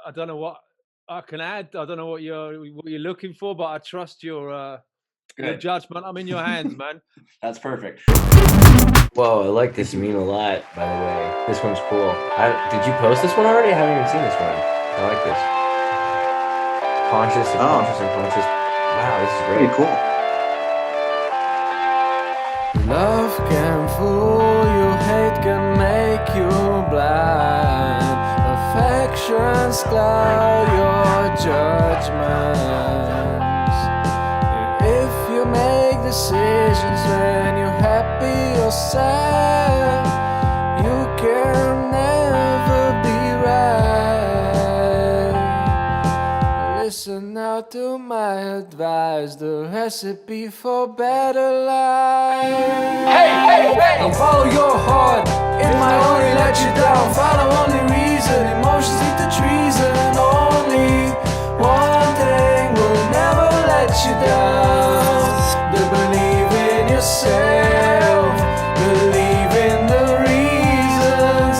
I don't know what I can add. I don't know what you're looking for, but I trust your judgment. I'm in your hands, man. That's perfect. Whoa, I like this meme a lot, by the way. This one's cool. Did you post this one already? I haven't even seen this one. I like this. Conscious, subconscious, unconscious. Wow, this is great. Pretty cool. Love can fool you, hate can make you blind. Affections cloud your judgments. If you make decisions when you're happy or sad, you can never be right. Listen now to my advice, the recipe for better life. Hey! Don't follow your heart, it might only let you down. Follow only reason, emotions lead to treason. Only one thing will never let you down. To believe in yourself, believe in the reasons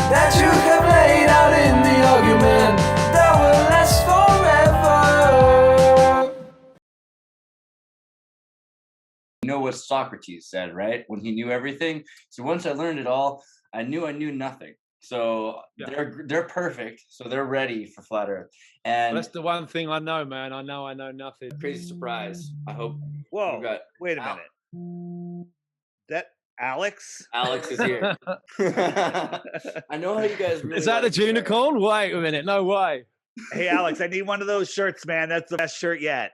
that you have laid out in the argument that will last forever. You know what Socrates said, right? When he knew everything. So once I learned it all, I knew nothing. So they're perfect. So they're ready for flat Earth. And that's the one thing I know, man. I know nothing. Crazy surprise. I hope. Whoa! Wait a minute. That Alex? Alex is here. I know how you guys. Really is that the unicorn? Wait a minute. No way. Hey, Alex, I need one of those shirts, man. That's the best shirt yet.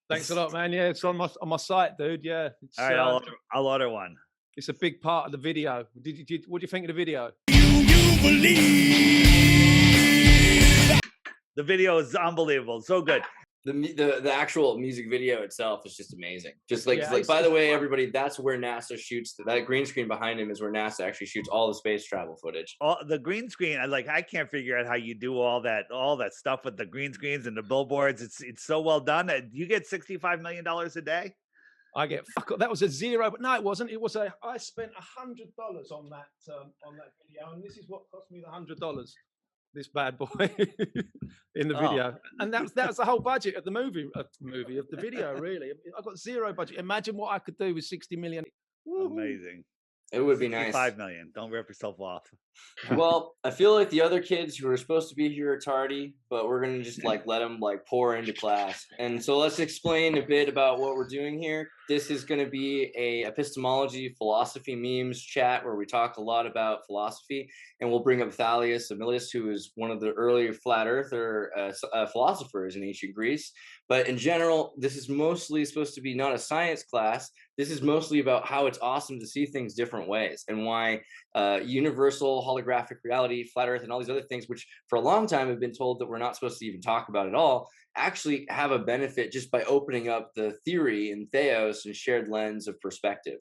Thanks a lot, man. Yeah, it's on my site, dude. Yeah. All right, I'll order one. It's a big part of the video. What do you think of the video? You believe. The video is unbelievable. So good. The actual music video itself is just amazing. Just like by the way, everybody, that's where NASA shoots. That green screen behind him is where NASA actually shoots all the space travel footage. The green screen, I can't figure out how you do all that stuff with the green screens and the billboards. It's so well done. You get $65 million a day. I get that was a zero, but no, it wasn't. It was I spent $100 on that video, and this is what cost me the $100. This bad boy in the video, and that was the whole budget of the movie of the video. Really, I got zero budget. Imagine what I could do with 60 million. Woo-hoo. Amazing. It would be nice. 5 million. Don't rip yourself off. Well, I feel like the other kids who are supposed to be here are tardy, but we're gonna just let them pour into class. And so let's explain a bit about what we're doing here. This is going to be a epistemology, philosophy, memes chat where we talk a lot about philosophy, and we'll bring up Phallus of Militis, who is one of the earlier flat earther philosophers in ancient Greece. But in general, this is mostly supposed to be not a science class. This is mostly about how it's awesome to see things different ways, and why universal holographic reality, flat earth, and all these other things, which for a long time have been told that we're not supposed to even talk about at all, actually have a benefit just by opening up the theory and theos and shared lens of perspective.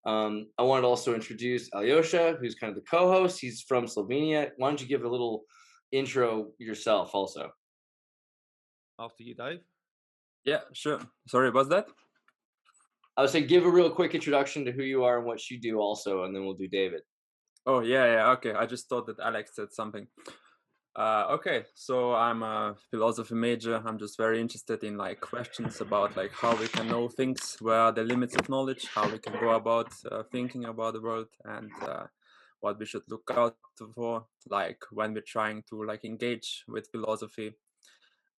I wanted to also introduce Aljoša, who's kind of the co-host. He's from Slovenia. Why don't you give a little intro yourself also? After you, Dave. Yeah, sure. Sorry, what's that? I would say give a real quick introduction to who you are and what you do also, and then we'll do David. Oh, yeah, okay. I just thought that Alex said something. Okay, so I'm a philosophy major. I'm just very interested in questions about how we can know things, where are the limits of knowledge, how we can go about thinking about the world, and what we should look out for, when we're trying to engage with philosophy.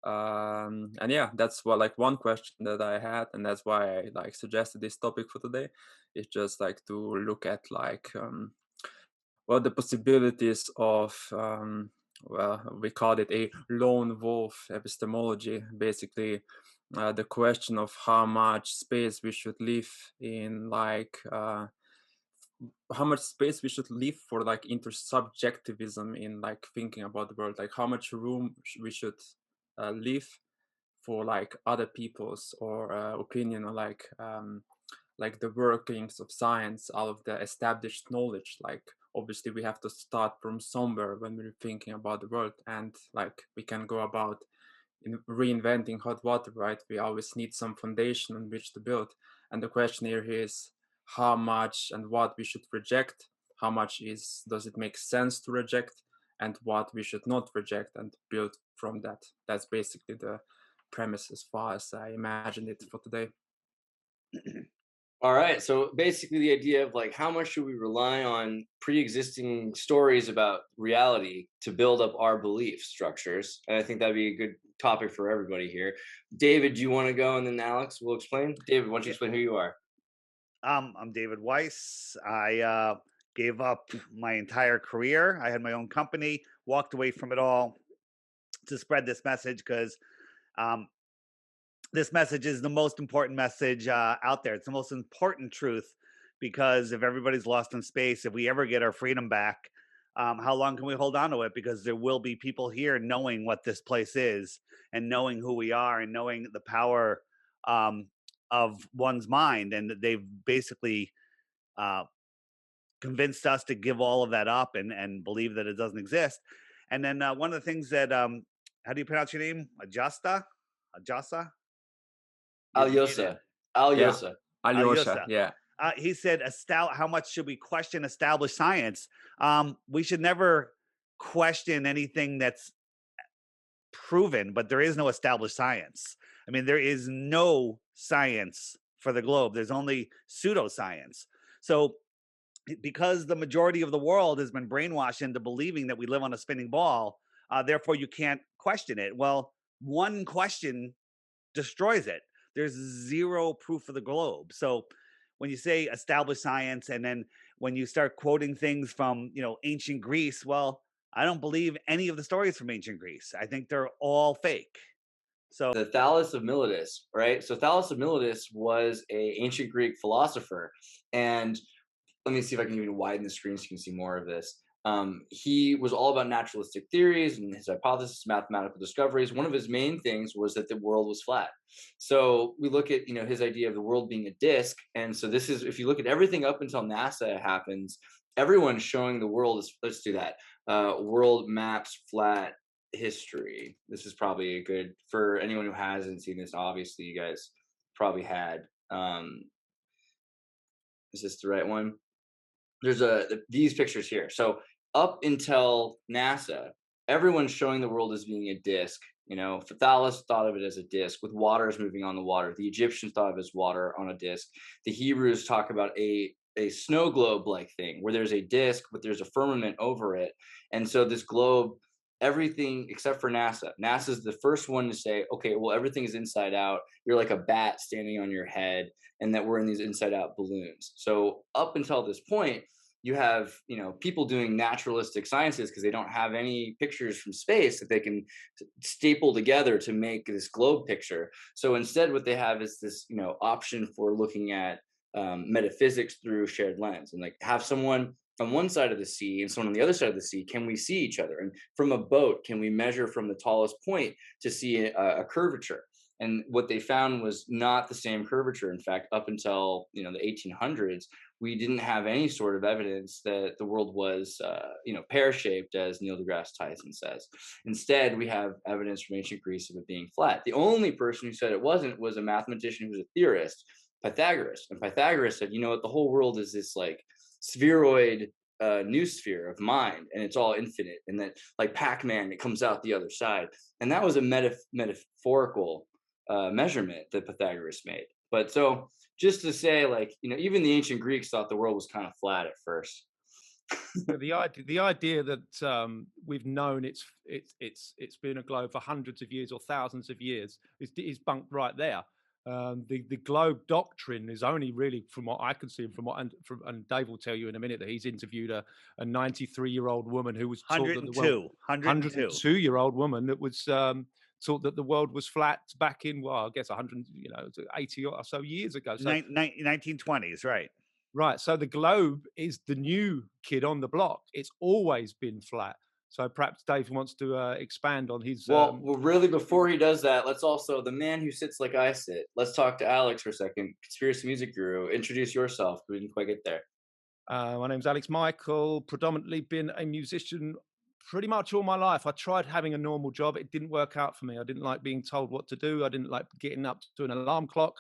And yeah, that's what one question that I had, and that's why I suggested this topic for today. Is just to look at the possibilities of we called it a lone wolf epistemology, basically the question of how much space we should leave in how much space we should leave for intersubjectivism in thinking about the world, how much room we should leave for other people's or opinion, or the workings of science out of the established knowledge. Obviously we have to start from somewhere when we're thinking about the world, and we can go about reinventing hot water, right? We always need some foundation on which to build, and the question here is how much and what we should reject, how much does it make sense to reject, and what we should not reject and build from that. That's basically the premise as far as I imagined it for today. All right. So basically the idea of like, how much should we rely on pre-existing stories about reality to build up our belief structures? And I think that'd be a good topic for everybody here. David, do you want to go? And then Alex will explain. David, why don't you explain who you are? I'm David Weiss. I gave up my entire career. I had my own company, walked away from it all to spread this message because this message is the most important message out there. It's the most important truth, because if everybody's lost in space, if we ever get our freedom back, how long can we hold on to it? Because there will be people here knowing what this place is and knowing who we are and knowing the power of one's mind. And they've basically convinced us to give all of that up and believe that it doesn't exist. And then one of the things that, how do you pronounce your name? Aljoša? Aljoša. Aljoša, yeah. He said, how much should we question established science? We should never question anything that's proven, but there is no established science. I mean, there is no science for the globe. There's only pseudoscience. So because the majority of the world has been brainwashed into believing that we live on a spinning ball, therefore you can't question it. Well, one question destroys it. There's zero proof of the globe. So when you say established science, and then when you start quoting things from, ancient Greece, well, I don't believe any of the stories from ancient Greece. I think they're all fake. So the Phallus of Militis, right? So Phallus of Militis was an ancient Greek philosopher. And let me see if I can even widen the screen so you can see more of this. He was all about naturalistic theories and his hypothesis, mathematical discoveries. One of his main things was that the world was flat. So we look at, his idea of the world being a disk. And so this is, if you look at everything up until NASA happens, everyone's showing the world is, let's do that. World maps flat history. This is probably a good, for anyone who hasn't seen this, obviously you guys probably had. Is this the right one? There's these pictures here. So up until NASA, everyone's showing the world as being a disk. Phallus thought of it as a disk with waters moving on the water. The Egyptians thought of it as water on a disk. The Hebrews talk about a snow globe-like thing where there's a disk, but there's a firmament over it. And so this globe, everything except for NASA. NASA's the first one to say, okay, well, everything is inside out. You're like a bat standing on your head, and that we're in these inside out balloons. So up until this point, you have, people doing naturalistic sciences because they don't have any pictures from space that they can staple together to make this globe picture. So instead, what they have is this, option for looking at metaphysics through shared lens, and like have someone on one side of the sea and someone on the other side of the sea. Can we see each other? And from a boat, can we measure from the tallest point to see a curvature? And what they found was not the same curvature. In fact, up until the 1800s, we didn't have any sort of evidence that the world was pear-shaped, as Neil deGrasse Tyson says. Instead, we have evidence from ancient Greece of it being flat. The only person who said it wasn't was a mathematician who was a theorist, Pythagoras. And Pythagoras said, the whole world is this like spheroid noosphere of mind, and it's all infinite, and that like Pac-Man, it comes out the other side. And that was a metaphorical measurement that Pythagoras made. But so just to say, like, even the ancient Greeks thought the world was kind of flat at first. The idea that we've known it's been a globe for hundreds of years or thousands of years is bunked right there. The globe doctrine is only really, from what I can see, and Dave will tell you in a minute that he's interviewed a 93-year-old woman who was taught that the world, 102-year-old woman that was taught that the world was flat back in, well, I guess 180 or so years ago. So 1920s, right? Right. So the globe is the new kid on the block. It's always been flat. So perhaps Dave wants to expand on his. Well, really, before he does that, let's also, the man who sits like I sit. Let's talk to Alex for a second. Conspiracy music guru. Introduce yourself. We didn't quite get there. My name's Alex Michael. Predominantly been a musician pretty much all my life. I tried having a normal job. It didn't work out for me. I didn't like being told what to do. I didn't like getting up to an alarm clock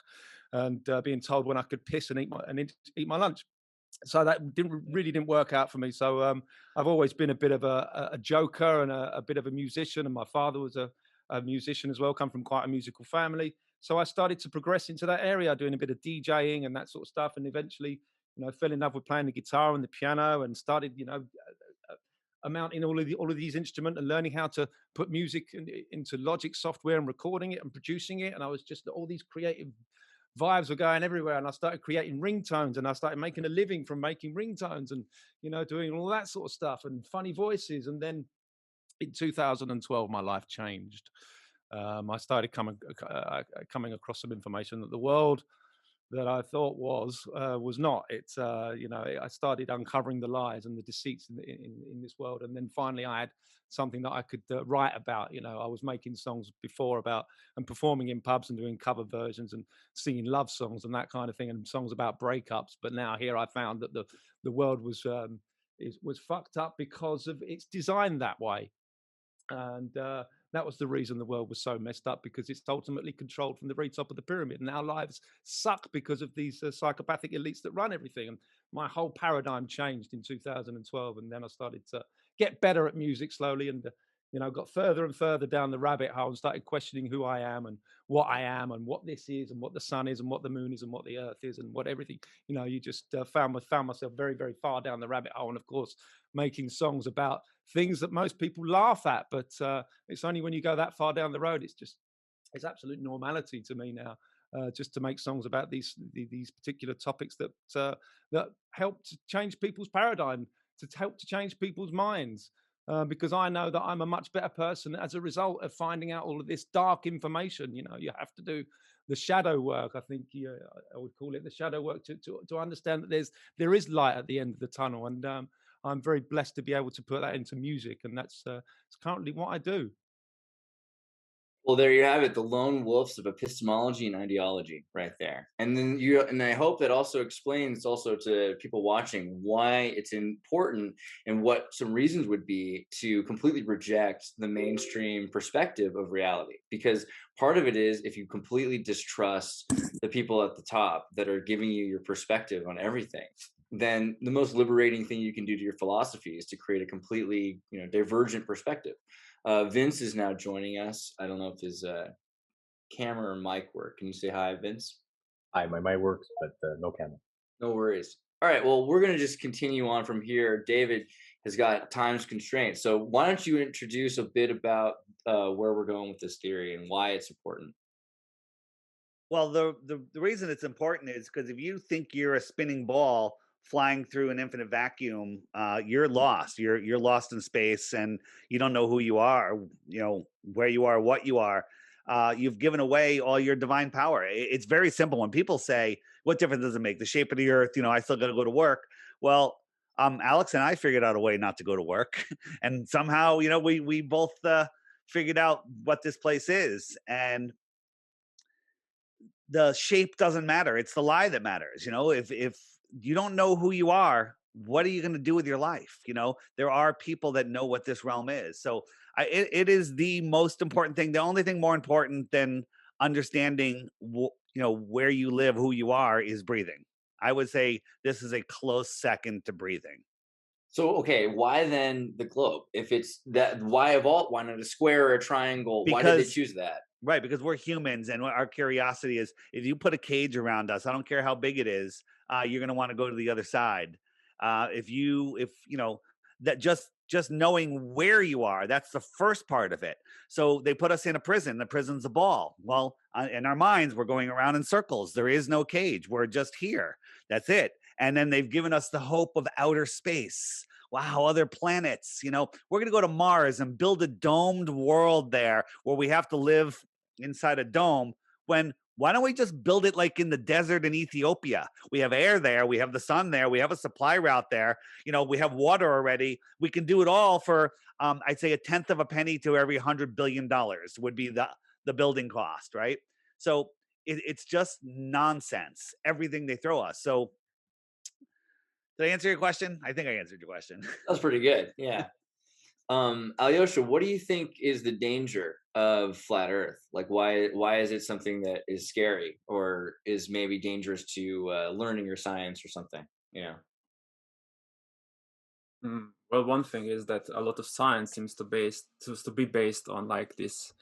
and being told when I could piss and eat my lunch. so that really didn't work out for me. So I've always been a bit of a joker and a bit of a musician, and my father was a musician as well, come from quite a musical family. So I started to progress into that area, doing a bit of DJing and that sort of stuff, and eventually, fell in love with playing the guitar and the piano, and started, amounting all of these instruments and learning how to put music into Logic software and recording it and producing it. And I was just, all these creative vibes were going everywhere, and I started creating ringtones, and I started making a living from making ringtones, and doing all that sort of stuff and funny voices. And then in 2012 my life changed. I started coming across some information that the world that I thought was not. It's I started uncovering the lies and the deceits in this world, and then finally I had something that I could write about. I was making songs before about and performing in pubs and doing cover versions and singing love songs and that kind of thing, and songs about breakups. But now here I found that the world was fucked up because of it's designed that way, and that was the reason the world was so messed up, because it's ultimately controlled from the very top of the pyramid, and our lives suck because of these psychopathic elites that run everything. And my whole paradigm changed in 2012, and then I started to get better at music slowly, and got further and further down the rabbit hole and started questioning who I am and what this is and what the sun is and what the moon is and what the earth is and what everything. You just found myself very, very far down the rabbit hole, and of course making songs about things that most people laugh at, but it's only when you go that far down the road, it's absolute normality to me now, just to make songs about these particular topics that help to change people's paradigm, to help to change people's minds. Because I know that I'm a much better person as a result of finding out all of this dark information. You have to do the shadow work. I think I would call it the shadow work to understand that there is light at the end of the tunnel. And I'm very blessed to be able to put that into music, and that's it's currently what I do. Well, there you have it, the lone wolves of epistemology and ideology right there. And then and I hope that also explains also to people watching why it's important and what some reasons would be to completely reject the mainstream perspective of reality. Because part of it is, if you completely distrust the people at the top that are giving you your perspective on everything, then the most liberating thing you can do to your philosophy is to create a completely, divergent perspective. Vince is now joining us. I don't know if his camera or mic work. Can you say hi, Vince? Hi, my mic works, but no camera. No worries. All right, well, we're going to just continue on from here. David has got time's constraints. So why don't you introduce a bit about where we're going with this theory and why it's important? Well, the reason it's important is because if you think you're a spinning ball flying through an infinite vacuum, you're lost. You're lost in space, and you don't know who you are, where you are, what you are. You've given away all your divine power. It's very simple. When people say, "What difference does it make? The shape of the earth? I still got to go to work." Well, Alex and I figured out a way not to go to work, and somehow, we both figured out what this place is, and the shape doesn't matter. It's the lie that matters. If you don't know who you are, what are you going to do with your life? There are people that know what this realm is. So it is the most important thing. The only thing more important than understanding, where you live, who you are, is breathing. I would say this is a close second to breathing. So, okay, why then the globe? If it's that, why not a square or a triangle? Why did they choose that? Right, because we're humans, and our curiosity is, if you put a cage around us, I don't care how big it is, you're going to want to go to the other side. That just knowing where you are, that's the first part of it. So they put us in a prison. The prison's a ball. Well, in our minds, we're going around in circles. There is no cage. We're just here. That's it. And then they've given us the hope of outer space. Wow, other planets. We're going to go to Mars and build a domed world there where we have to live inside a dome. Why don't we just build it like in the desert in Ethiopia? We have air there. We have the sun there. We have a supply route there. We have water already. We can do it all for, I'd say, 1/10 of a penny to every $100 billion would be the building cost, right? So it's just nonsense, everything they throw us. So did I answer your question? I think I answered your question. That's pretty good. Yeah. Aljoša, what do you think is the danger of flat Earth? Like, why is it something that is scary or is maybe dangerous to learning your science or something? Well, one thing is that a lot of science seems to be based on like this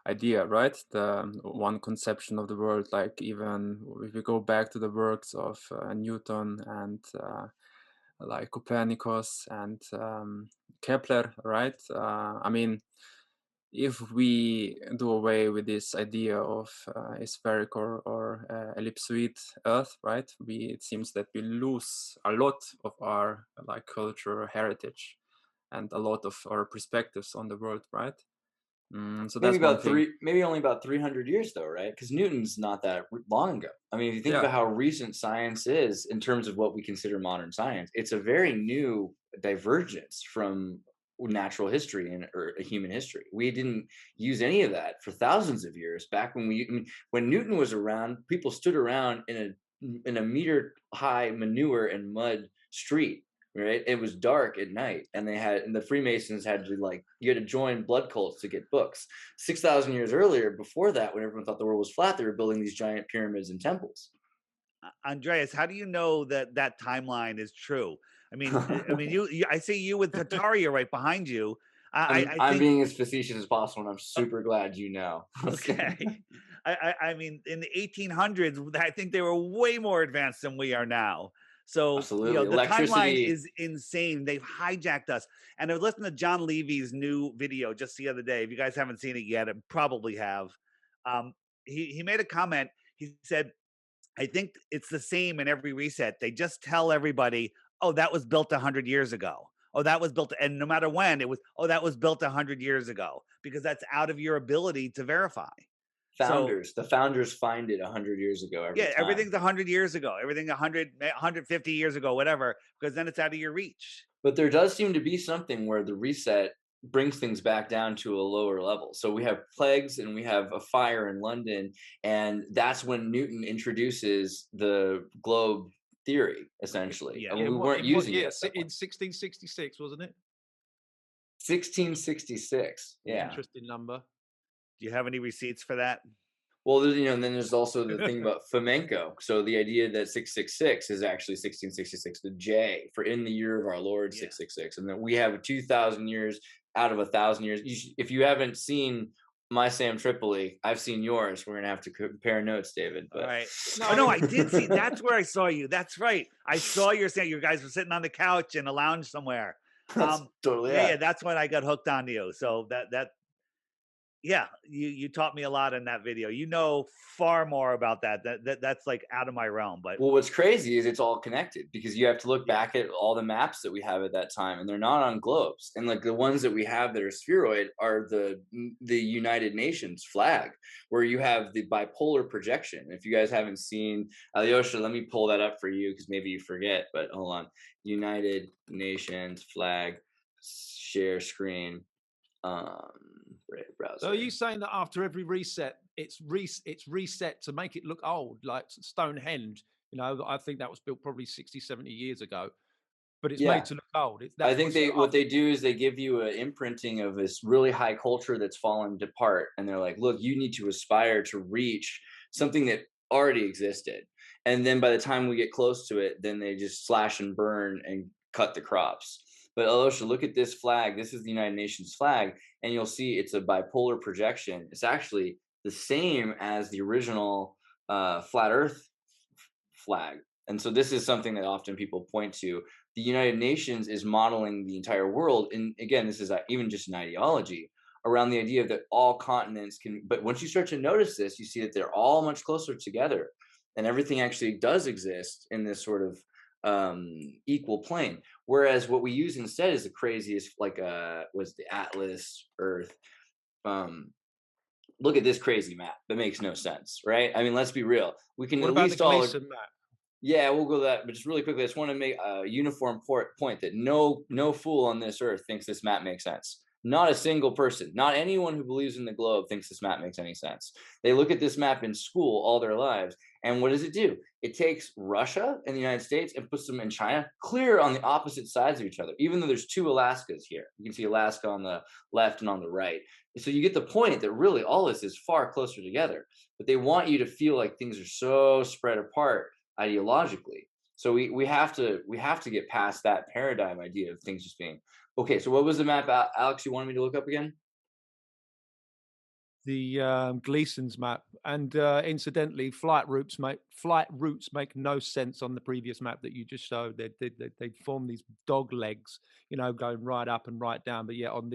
idea, right? The one conception of the world. Like even if we go back to the works of Newton and like Copernicus and Kepler, right? I mean, if we do away with this idea of a spherical or ellipsoid Earth, right? It seems that we lose a lot of our like cultural heritage and a lot of our perspectives on the world, right? So Maybe that's one thing. maybe only about 300 years though, right? Because Newton's not that long ago. I mean, if you think Yeah. about how recent science is in terms of what we consider modern science, it's a very new divergence from natural history or human history. We didn't use any of that for thousands of years. Back when Newton was around, people stood around in a meter high manure and mud street. Right, it was dark at night, and the Freemasons had to you had to join blood cults to get books. 6,000 years earlier, before that, when everyone thought the world was flat, they were building these giant pyramids and temples. Andreas, how do you know that timeline is true? I mean, I see you with Tataria right behind you. I'm being as facetious as possible, and I'm super glad you know. Okay. I mean, in the 1800s, I think they were way more advanced than we are now. So, absolutely, the timeline is insane. They've hijacked us. And I was listening to John Levy's new video just the other day. If you guys haven't seen it yet, I probably have. He made a comment. He said, I think it's the same in every reset. They just tell everybody, oh, that was built 100 years ago. Oh, that was built. And no matter when it was, oh, that was built 100 years ago, because that's out of your ability to verify. The founders find it 100 years ago. Everything's 100 years ago. Everything 150 years ago, whatever, because then it's out of your reach. But there does seem to be something where the reset brings things back down to a lower level. So we have plagues and we have a fire in London, and that's when Newton introduces the globe theory, essentially. Yeah. And we weren't using it in 1666, wasn't it? 1666. Yeah. Interesting number. Do you have any receipts for that? Well, and then there's also the thing about flamenco. So the idea that 666 is actually 1666, the J for in the year of our Lord 666, and that we have 2,000 years out of 1,000 years. If you haven't seen my Sam Tripoli, I've seen yours. We're gonna have to compare notes, David. But. All right. No, I did see. That's where I saw you. That's right. I saw you guys were sitting on the couch in a lounge somewhere. That's totally yeah. That's when I got hooked on you. So that. Yeah, you taught me a lot in that video. You know far more about that's like out of my realm. But well, what's crazy is it's all connected, because you have to look back at all the maps that we have at that time, and they're not on globes. And like the ones that we have that are spheroid are the United Nations flag, where you have the bipolar projection. If you guys haven't seen Aljoša, let me pull that up for you, because maybe you forget. But hold on, United Nations flag, share screen. Browser. So are you saying that after every reset, it's reset to make it look old, like Stonehenge? I think that was built probably 60, 70 years ago, but it's made to look old. I think what they do is they give you an imprinting of this really high culture that's fallen apart, and they're like, look, you need to aspire to reach something that already existed. And then by the time we get close to it, then they just slash and burn and cut the crops. But Aljoša, look at this flag. This is the United Nations flag, and you'll see it's a bipolar projection. It's actually the same as the original flat Earth flag. And so this is something that often people point to. The United Nations is modeling the entire world. And again, this is even just an ideology around the idea that all continents can, but once you start to notice this, you see that they're all much closer together, and everything actually does exist in this sort of equal plane. Whereas what we use instead is the craziest, was the Atlas Earth. Look at this crazy map that makes no sense, right? I mean, let's be real. We can what at about least the all. Gleason map? Yeah, we'll go to that. But just really quickly, I just want to make a uniform point that no fool on this earth thinks this map makes sense. Not a single person, not anyone who believes in the globe thinks this map makes any sense. They look at this map in school all their lives, and what does it do? It takes Russia and the United States and puts them in China, clear on the opposite sides of each other, even though there's two Alaskas here. You can see Alaska on the left and on the right. So you get the point that really all this is far closer together, but they want you to feel like things are so spread apart ideologically. So we have to get past that paradigm idea of things just being okay. So what was the map, Alex, you wanted me to look up again? The Gleason's map, and incidentally, flight routes make no sense on the previous map that you just showed. They form these dog legs, going right up and right down. But yeah, on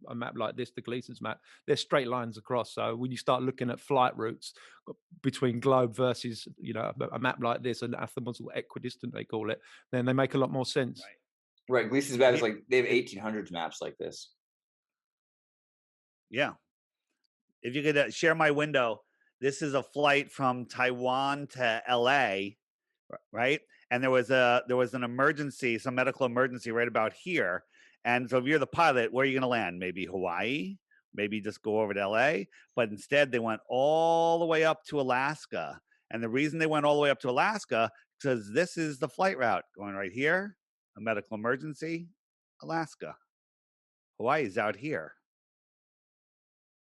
a map like this, the Gleason's map, they're straight lines across. So when you start looking at flight routes between globe versus a map like this, an azimuthal equidistant they call it, then they make a lot more sense. Right. Gleason's map is like they have 1800s maps like this. Yeah. If you could share my window, this is a flight from Taiwan to LA, right? And there was an emergency, some medical emergency right about here. And so if you're the pilot, where are you going to land? Maybe Hawaii, maybe just go over to LA. But instead, they went all the way up to Alaska. And the reason they went all the way up to Alaska, because this is the flight route going right here, a medical emergency, Alaska. Hawaii is out here.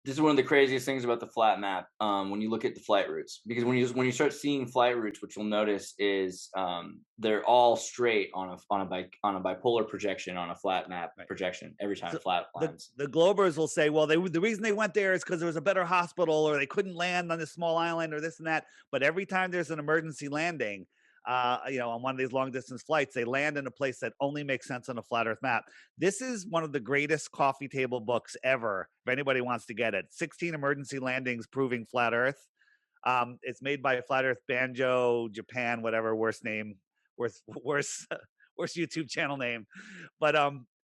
This is one of the craziest things about the flat map when you look at the flight routes, because when you start seeing flight routes, what you'll notice is they're all straight on a bipolar projection on a flat map projection every time. So flat lines. The Globers will say, well, the reason they went there is because there was a better hospital, or they couldn't land on this small island, or this and that. But every time there's an emergency landing, on one of these long distance flights, they land in a place that only makes sense on a flat earth map. This is one of the greatest coffee table books ever. If anybody wants to get it, 16 emergency landings proving flat earth. It's made by Flat Earth Banjo Japan, whatever, worst YouTube channel name. But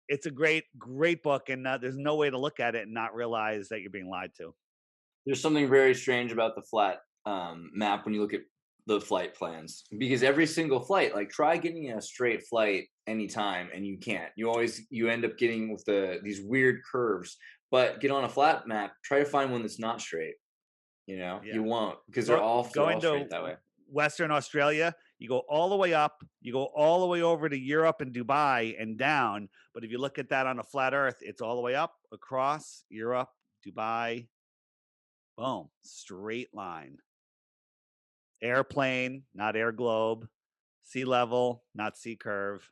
it's a great book, and there's no way to look at it and not realize that you're being lied to. There's something very strange about the flat map when you look at the flight plans, because every single flight, like try getting a straight flight anytime and you can't. You end up getting with these weird curves. But get on a flat map, try to find one that's not straight. You won't, because they're all straight that way. Western Australia, you go all the way up, you go all the way over to Europe and Dubai and down. But if you look at that on a flat earth, it's all the way up, across Europe, Dubai, boom, straight line. Airplane, not air globe. Sea level, not sea curve.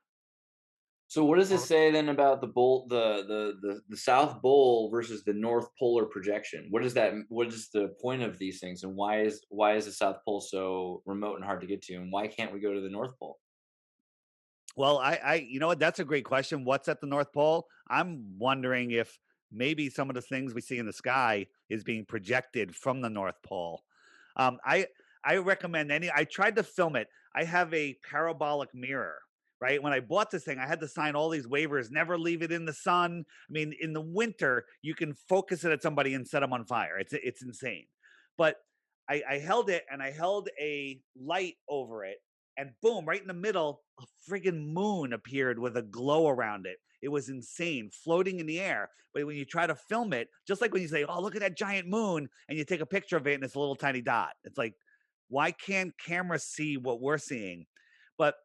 So what does it say then about the South Pole versus the North Polar projection? What is the point of these things, and why is the South Pole so remote and hard to get to, and why can't we go to the North Pole? Well, I you know what, that's a great question. What's at the North Pole? I'm wondering if maybe some of the things we see in the sky is being projected from the North Pole. I recommend I tried to film it. I have a parabolic mirror, right? When I bought this thing, I had to sign all these waivers, never leave it in the sun. I mean, in the winter, you can focus it at somebody and set them on fire. It's insane. But I held it, and I held a light over it, and boom, right in the middle, a friggin' moon appeared with a glow around it. It was insane, floating in the air. But when you try to film it, just like when you say, oh, look at that giant moon, and you take a picture of it and it's a little tiny dot. It's like, why can't cameras see what we're seeing? But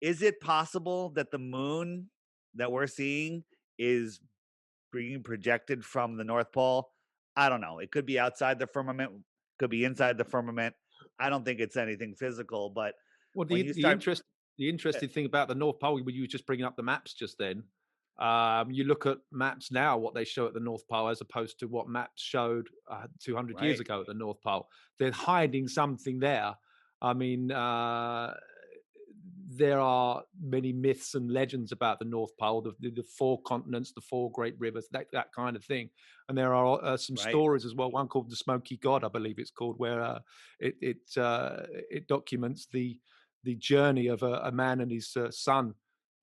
is it possible that the moon that we're seeing is being projected from the North Pole? I don't know. It could be outside the firmament, could be inside the firmament. I don't think it's anything physical, but the interesting thing about the North Pole, when you were just bringing up the maps just then, you look at maps now, what they show at the North Pole, as opposed to what maps showed 200 years ago at the North Pole. They're hiding something there. I mean, there are many myths and legends about the North Pole, the four continents, the four great rivers, that kind of thing. And there are some stories as well. One called the Smoky God, I believe it's called, where it documents the journey of a man and his son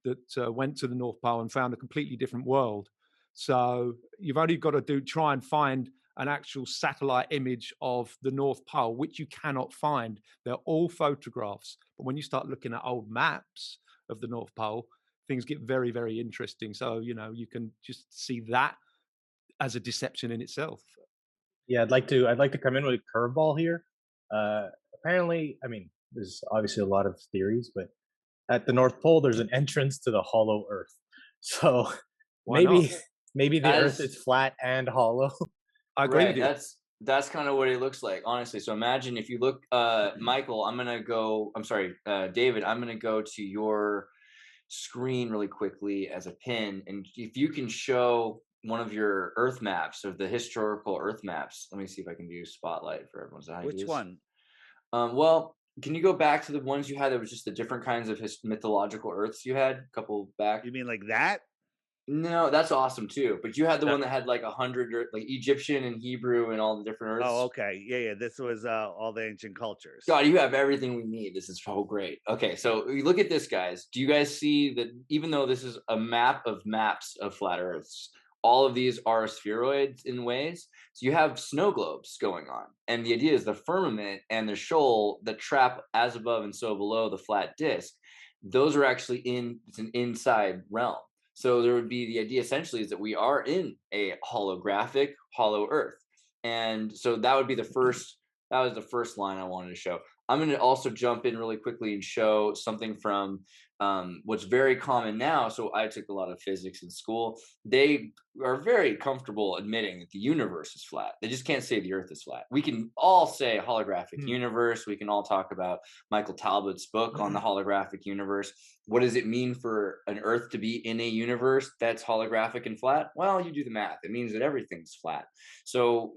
that went to the North Pole and found a completely different world. So you've only got to try and find an actual satellite image of the North Pole, which you cannot find. They're all photographs. But when you start looking at old maps of the North Pole, things get very, very interesting. So, you can just see that as a deception in itself. Yeah, I'd like to come in with a curveball here. Apparently, I mean, there's obviously a lot of theories, but at the North Pole, there's an entrance to the hollow Earth. So maybe the Earth is flat and hollow. I agree with you. That's kind of what it looks like, honestly. So imagine if you look, Michael, David, I'm going to go to your screen really quickly as a pin. And if you can show one of your Earth maps, or the historical Earth maps, let me see if I can do spotlight for everyone's eyes. Which one? Well, can you go back to the ones you had that was just the different kinds of mythological Earths you had a couple back? You mean like that? No, that's awesome too. But you had the one that had like 100, like Egyptian and Hebrew and all the different Earths. Oh, okay. Yeah. This was all the ancient cultures. God, you have everything we need. This is so great. Okay, so you look at this, guys. Do you guys see that even though this is a map of maps of flat Earths, all of these are spheroids in ways? So you have snow globes going on. And the idea is the firmament and the shoal that trap as above and so below the flat disk, those are actually it's an inside realm. So there would be the idea essentially is that we are in a holographic, hollow Earth. And so that would be the first, that was the first line I wanted to show. I'm going to also jump in really quickly and show something from what's very common now. So I took a lot of physics in school. They are very comfortable admitting that the universe is flat. They just can't say the Earth is flat. We can all say holographic universe. We can all talk about Michael Talbot's book on the holographic universe. What does it mean for an Earth to be in a universe that's holographic and flat? Well, you do the math. It means that everything's flat. So,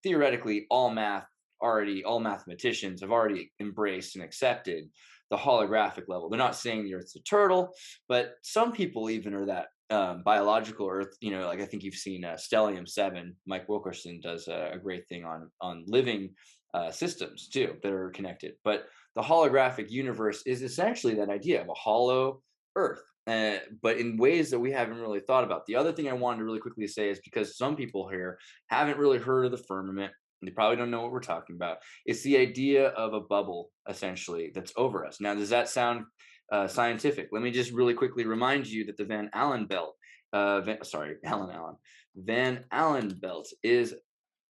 theoretically, all mathematicians have already embraced and accepted the holographic level. They're not saying the Earth's a turtle, but some people even are that biological Earth. Like I think you've seen Stellium 7. Mike Wilkerson does a great thing on living systems too that are connected. But the holographic universe is essentially that idea of a hollow Earth, but in ways that we haven't really thought about. The other thing I wanted to really quickly say is because some people here haven't really heard of the firmament. They probably don't know what we're talking about. It's the idea of a bubble, essentially, that's over us. Now, does that sound scientific? Let me just really quickly remind you that the Van Allen belt, Van Allen belt is,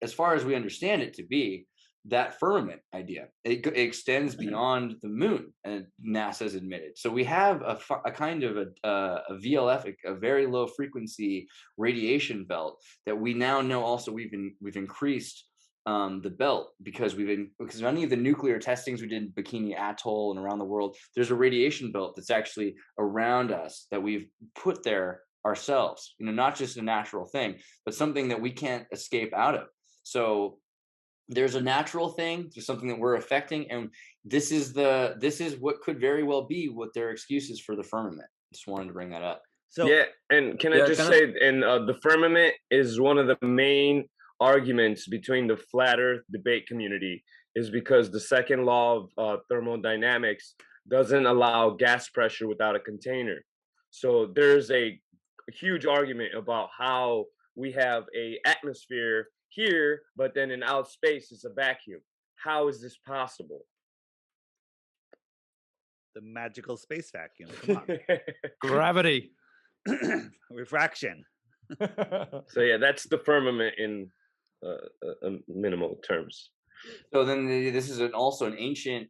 as far as we understand it to be, that firmament idea. It extends beyond the moon, and NASA's admitted. So we have a kind of a VLF, a very low frequency radiation belt that we now know. Also, we've increased the belt because any of the nuclear testings we did in Bikini Atoll and around the world, there's a radiation belt that's actually around us that we've put there ourselves, not just a natural thing, but something that we can't escape out of. So there's a natural thing, there's something that we're affecting, and this is what could very well be what their excuse is for the firmament. Just wanted to bring that up. So yeah, and can I just say, the firmament is one of the main arguments between the flat Earth debate community, is because the second law of thermodynamics doesn't allow gas pressure without a container. So there's a huge argument about how we have a atmosphere here, but then in outer space it's a vacuum. How is this possible? The magical space vacuum. Come on. Gravity. Refraction. So yeah, that's the firmament in minimal terms. So then this is also an ancient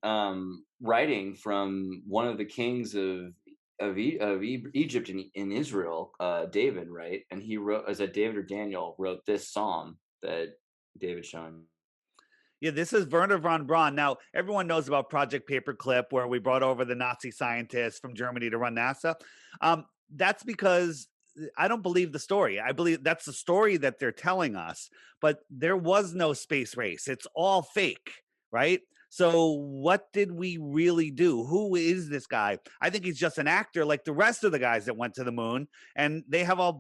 writing from one of the kings of Egypt in Israel, David, right? And he wrote, as David or Daniel wrote this psalm that David's showing. Yeah, this is Wernher von Braun. Now, everyone knows about Project Paperclip, where we brought over the Nazi scientists from Germany to run NASA. That's because I don't believe the story. I believe that's the story that they're telling us, but there was no space race. It's all fake, right? So what did we really do? Who is this guy? I think he's just an actor like the rest of the guys that went to the moon, and they have a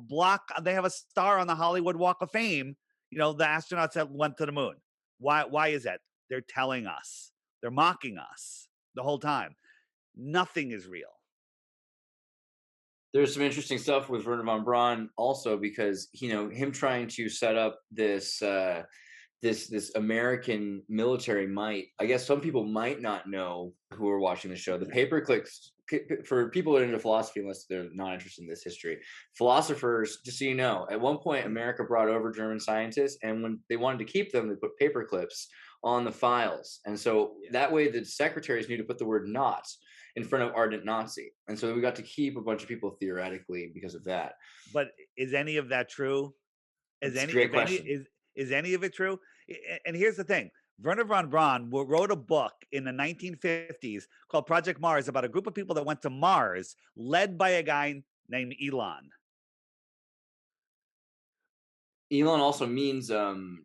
star on the Hollywood Walk of Fame, the astronauts that went to the moon. Why is that? They're telling us. They're mocking us the whole time. Nothing is real. There's some interesting stuff with Wernher von Braun also, because him trying to set up this this American military might. I guess some people might not know who are watching the show. The paperclips, for people that are into philosophy, unless they're not interested in this history, philosophers, just so you know, at one point America brought over German scientists, and when they wanted to keep them, they put paperclips on the files, and so that way the secretaries knew to put the word "not" in front of ardent Nazi. And so we got to keep a bunch of people theoretically because of that. But is any of that true? Great question. Is any of it true? And here's the thing. Werner von Braun wrote a book in the 1950s called Project Mars about a group of people that went to Mars, led by a guy named Elon. Elon also means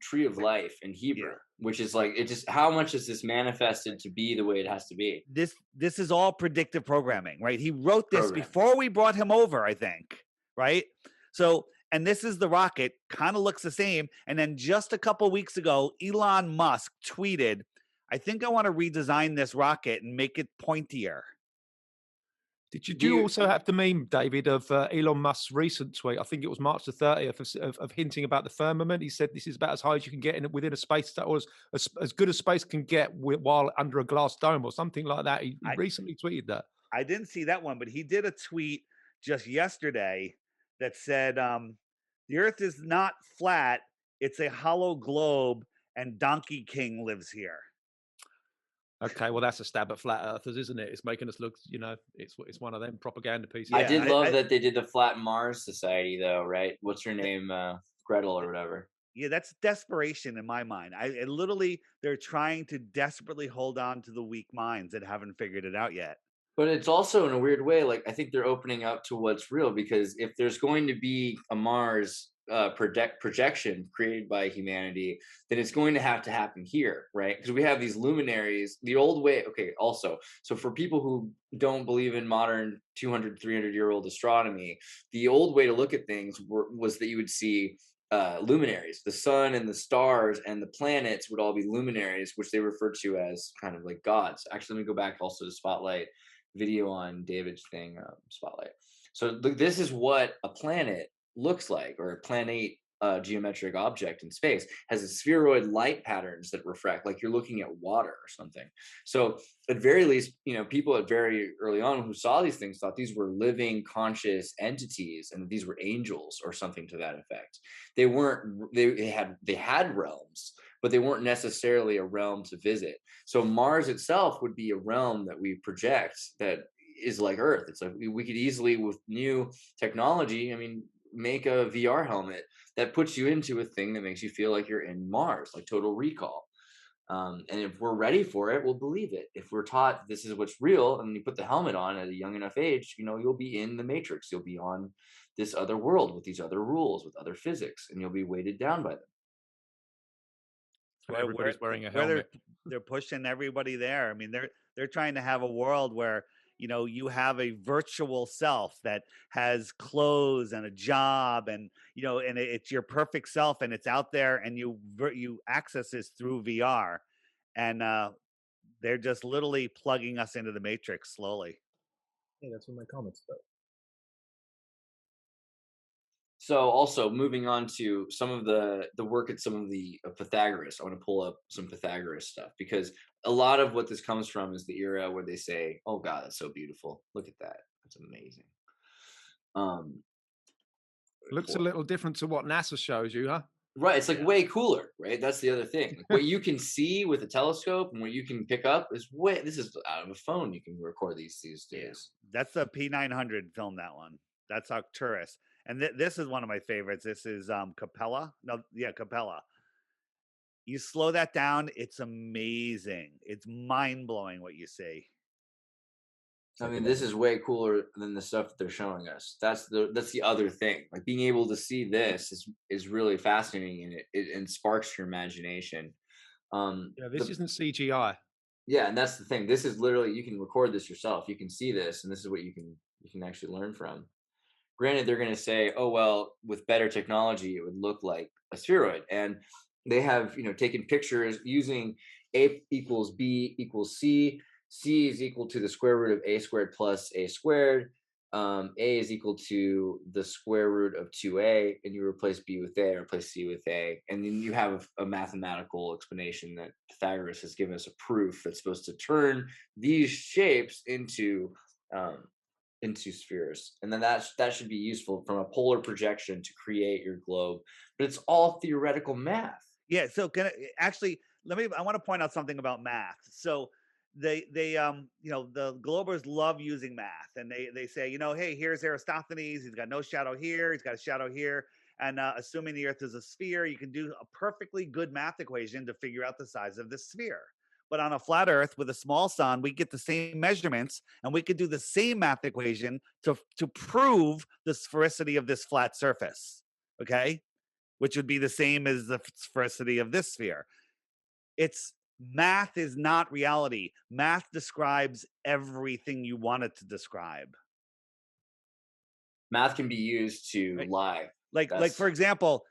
tree of life in Hebrew, which is like, it just, how much is this manifested to be the way it has to be? This is all predictive programming, right? He wrote this before we brought him over, I think, right? So, and this is the rocket, kind of looks the same. And then just a couple weeks ago, Elon Musk tweeted, I think I want to redesign this rocket and make it pointier. Did you also have the meme, David, of Elon Musk's recent tweet? I think it was March the 30th of hinting about the firmament. He said this is about as high as you can get within a space, or as good as space can get while under a glass dome or something like that. He recently tweeted that. I didn't see that one, but he did a tweet just yesterday that said, the Earth is not flat. It's a hollow globe, and Donkey King lives here. Okay, well, that's a stab at flat earthers, isn't it? It's making us look, it's one of them propaganda pieces. I did love that they did the Flat Mars Society, though, right? What's her name? Gretel or whatever. Yeah, that's desperation in my mind. Literally, they're trying to desperately hold on to the weak minds that haven't figured it out yet. But it's also, in a weird way, like, I think they're opening up to what's real, because if there's going to be a Mars projection created by humanity, then it's going to happen here, right? Because we have these luminaries, the old way. Okay, also, so for people who don't believe in modern 200, 300-year-old astronomy, the old way to look at things was that you would see luminaries. The sun and the stars and the planets would all be luminaries, which they refer to as kind of like gods. Actually, let me go back also to Spotlight video on David's thing, Spotlight. So this is what a planet looks like, or a planet geometric object in space has a spheroid light patterns that refract, like you're looking at water or something. So at very least, people at very early on who saw these things thought these were living conscious entities, and these were angels or something to that effect. They weren't, they had realms, but they weren't necessarily a realm to visit. So Mars itself would be a realm that we project that is like Earth. It's like we could easily, with new technology, make a VR helmet that puts you into a thing that makes you feel like you're in Mars, like Total Recall. And if we're ready for it, we'll believe it. If we're taught this is what's real, and you put the helmet on at a young enough age, you'll be in the Matrix. You'll be on this other world with these other rules, with other physics, and you'll be weighted down by them. Everybody's wearing a helmet. They're pushing everybody there. They're trying to have a world where you have a virtual self that has clothes and a job, and and it's your perfect self, and it's out there, and you access this through VR, and they're just literally plugging us into the Matrix slowly. Hey, that's what my comments about. So also moving on to some of the work at some of the Pythagoras. I want to pull up some Pythagoras stuff, because a lot of what this comes from is the era where they say, oh God, that's so beautiful. Look at that. That's amazing. Looks a little different to what NASA shows you, huh? Right. It's like way cooler, right? That's the other thing. Like, what you can see with a telescope and what you can pick up is this is out of a phone. You can record these days. That's the P900 film, that one. That's Arcturus. And this is one of my favorites. This is Capella. Capella. You slow that down, it's amazing. It's mind-blowing what you see. This is way cooler than the stuff that they're showing us. That's the other thing. Like, being able to see this is really fascinating, and it sparks your imagination. This isn't CGI. Yeah, and that's the thing. This is literally, you can record this yourself. You can see this, and this is what you can actually learn from. Granted, they're going to say, oh, well, with better technology, it would look like a spheroid. And they have, taken pictures using A equals B equals C. C is equal to the square root of A squared plus A squared. A is equal to the square root of 2A, and you replace B with A, replace C with A. And then you have a mathematical explanation that Pythagoras has given us a proof that's supposed to turn these shapes into spheres, and then that should be useful from a polar projection to create your globe. But it's all theoretical math. Yeah. So I want to point out something about math. So the Globers love using math, and they say, hey, here's Aristophanes. He's got no shadow here. He's got a shadow here. And assuming the Earth is a sphere, you can do a perfectly good math equation to figure out the size of this sphere. But on a flat Earth with a small sun, we get the same measurements, and we could do the same math equation to prove the sphericity of this flat surface, okay? Which would be the same as the sphericity of this sphere. Math is not reality. Math describes everything you want it to describe. Math can be used to lie. Like for example,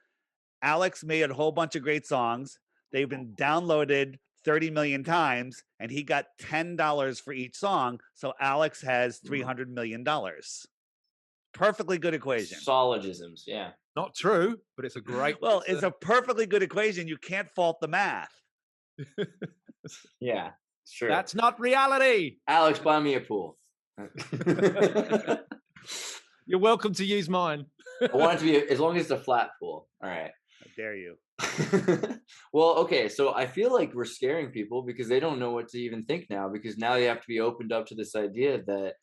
Alex made a whole bunch of great songs. They've been downloaded 30 million times, and he got $10 for each song. So Alex has $300 million. Perfectly good equation. Syllogisms, yeah. Not true, but it's a great. Well, it's a perfectly good equation. You can't fault the math. Yeah, sure. That's not reality. Alex, buy me a pool. You're welcome to use mine. I want it to be as long as it's a flat pool. All right. How dare you? Well, okay, so I feel like we're scaring people because they don't know what to even think now, because now they have to be opened up to this idea that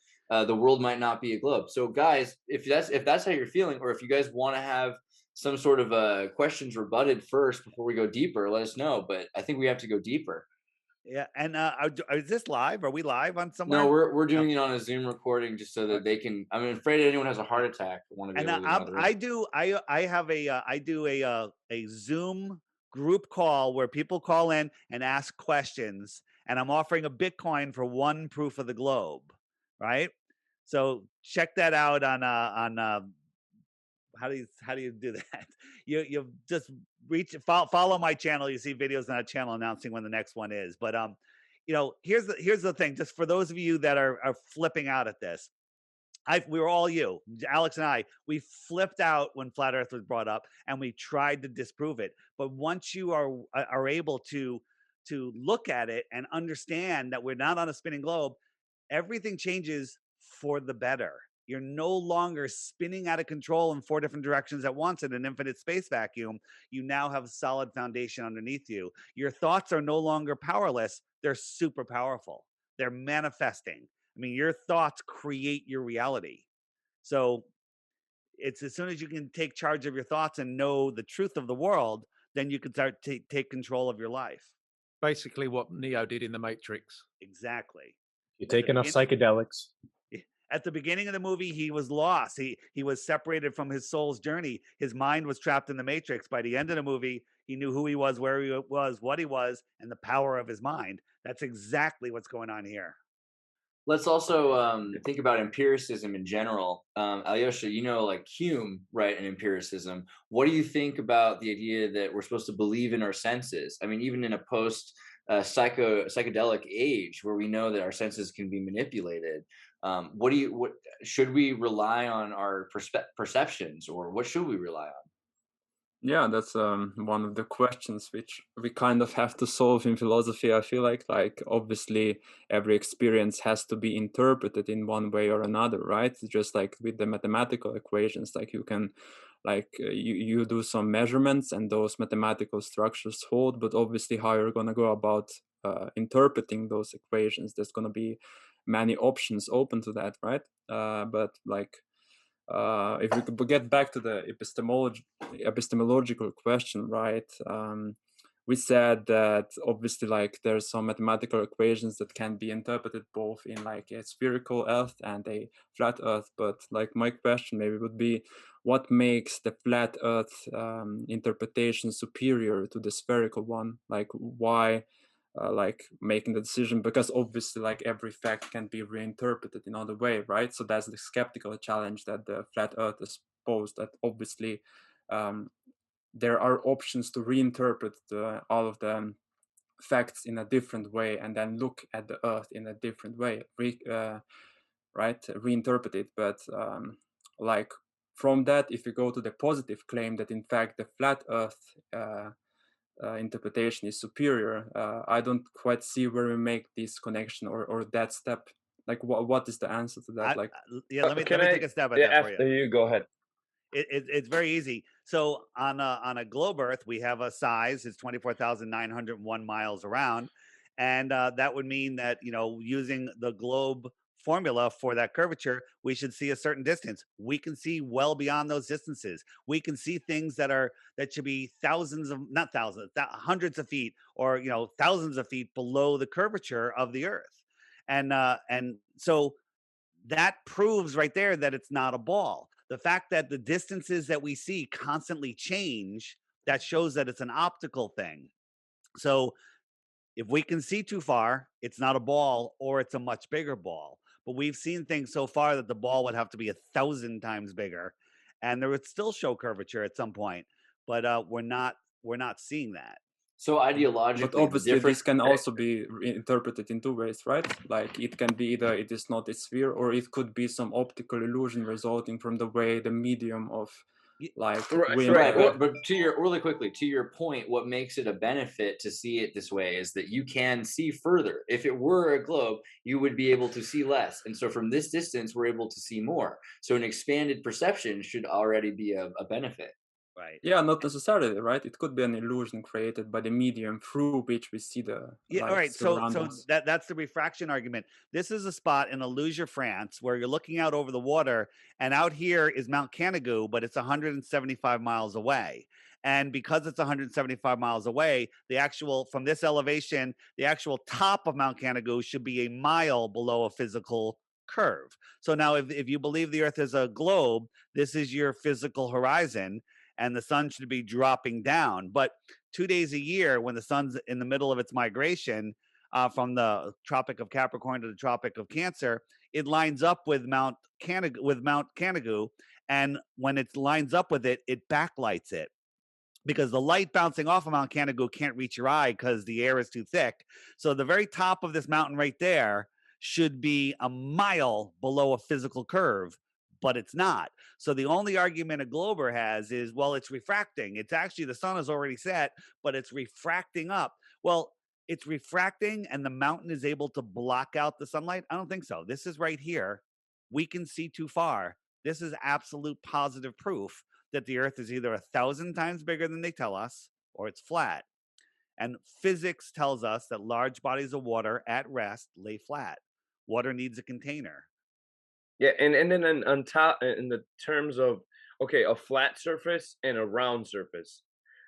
the world might not be a globe. So guys, if that's how you're feeling, or if you guys want to have some sort of questions rebutted first before we go deeper, let us know. But I think we have to go deeper. Yeah, and is this live? Are we live on somewhere? No, we're doing it on a Zoom recording just so that they can. I'm afraid anyone has a heart attack. I do a Zoom group call where people call in and ask questions, and I'm offering a Bitcoin for one proof of the globe, right? So check that out on how do you do that? You just follow my channel. You see videos on that channel announcing when the next one is. But here's the thing. Just for those of you that are flipping out at this, we were all you, Alex and I. We flipped out when flat Earth was brought up, and we tried to disprove it. But once you are able to look at it and understand that we're not on a spinning globe, everything changes for the better. You're no longer spinning out of control in 4 different directions at once in an infinite space vacuum. You now have a solid foundation underneath you. Your thoughts are no longer powerless. They're super powerful. They're manifesting. I mean, your thoughts create your reality. So it's as soon as you can take charge of your thoughts and know the truth of the world, then you can start to take control of your life. Basically what Neo did in The Matrix. Exactly. You take enough psychedelics. At the beginning of the movie, he was lost. He was separated from his soul's journey. His mind was trapped in the Matrix. By the end of the movie, he knew who he was, where he was, what he was, and the power of his mind. That's exactly what's going on here. Let's also think about empiricism in general. Aljoša, like Hume, right, and empiricism. What do you think about the idea that we're supposed to believe in our senses? I mean, even in a post psychedelic age where we know that our senses can be manipulated, what should we rely on our perceptions, or what should we rely on? Yeah, that's one of the questions which we kind of have to solve in philosophy. I feel like obviously every experience has to be interpreted in one way or another, right? Just like with the mathematical equations, like you can you do some measurements and those mathematical structures hold, but obviously how you're going to go about interpreting those equations, there's going to be many options open to that, right? But if we could get back to the epistemological question, right? We said that obviously there's some mathematical equations that can be interpreted both in a spherical Earth and a flat Earth. But my question maybe would be, what makes the flat Earth interpretation superior to the spherical one? Why? Making the decision, because obviously every fact can be reinterpreted in other way, right? So that's the skeptical challenge that the flat Earth is posed, that obviously there are options to reinterpret all of the facts in a different way and then look at the Earth in a different way, reinterpret it. But from that, if you go to the positive claim that in fact the flat Earth interpretation is superior, I don't quite see where we make this connection or that step. What is the answer to that? Let me take a stab at that for you. After you, go ahead. It's very easy. So on a globe Earth, we have a size, it's 24,901 miles around, and that would mean that using the globe formula for that curvature, we should see a certain distance. We can see well beyond those distances. We can see things that should be hundreds of feet, or thousands of feet below the curvature of the Earth, and so that proves right there that it's not a ball. The fact that the distances that we see constantly change, that shows that it's an optical thing. So if we can see too far, it's not a ball, or it's a much bigger ball. But we've seen things so far that the ball would have to be 1,000 times bigger, and there would still show curvature at some point. But we're not seeing that. So ideologically, but obviously this can also be interpreted in two ways, right? Like it can be either it is not a sphere, or it could be some optical illusion resulting from the way the medium of wind. Right. But really quickly, to your point, what makes it a benefit to see it this way is that you can see further. If it were a globe, you would be able to see less. And so from this distance, we're able to see more. So an expanded perception should already be a benefit. Right. Yeah, not necessarily, right? It could be an illusion created by the medium through which we see the all right. So that's the refraction argument. This is a spot in Aljoša, France, where you're looking out over the water, and out here is Mount Canigou, but it's 175 miles away. And because it's 175 miles away, from this elevation, the actual top of Mount Canigou should be a mile below a physical curve. So now if you believe the Earth is a globe, this is your physical horizon, and the sun should be dropping down. But 2 days a year, when the sun's in the middle of its migration from the Tropic of Capricorn to the Tropic of Cancer, it lines up with Mount Canigou, and when it lines up with it, it backlights it, because the light bouncing off of Mount Canigou can't reach your eye because the air is too thick. So the very top of this mountain right there should be a mile below a physical curve, but it's not. So the only argument a glober has is, well, it's refracting. It's actually, the sun is already set, but it's refracting up. Well, it's refracting and the mountain is able to block out the sunlight? I don't think so. This is right here. We can see too far. This is absolute positive proof that the Earth is either 1,000 times bigger than they tell us, or it's flat. And physics tells us that large bodies of water at rest lay flat. Water needs a container. Yeah, and then on top, in the terms of, okay, a flat surface and a round surface.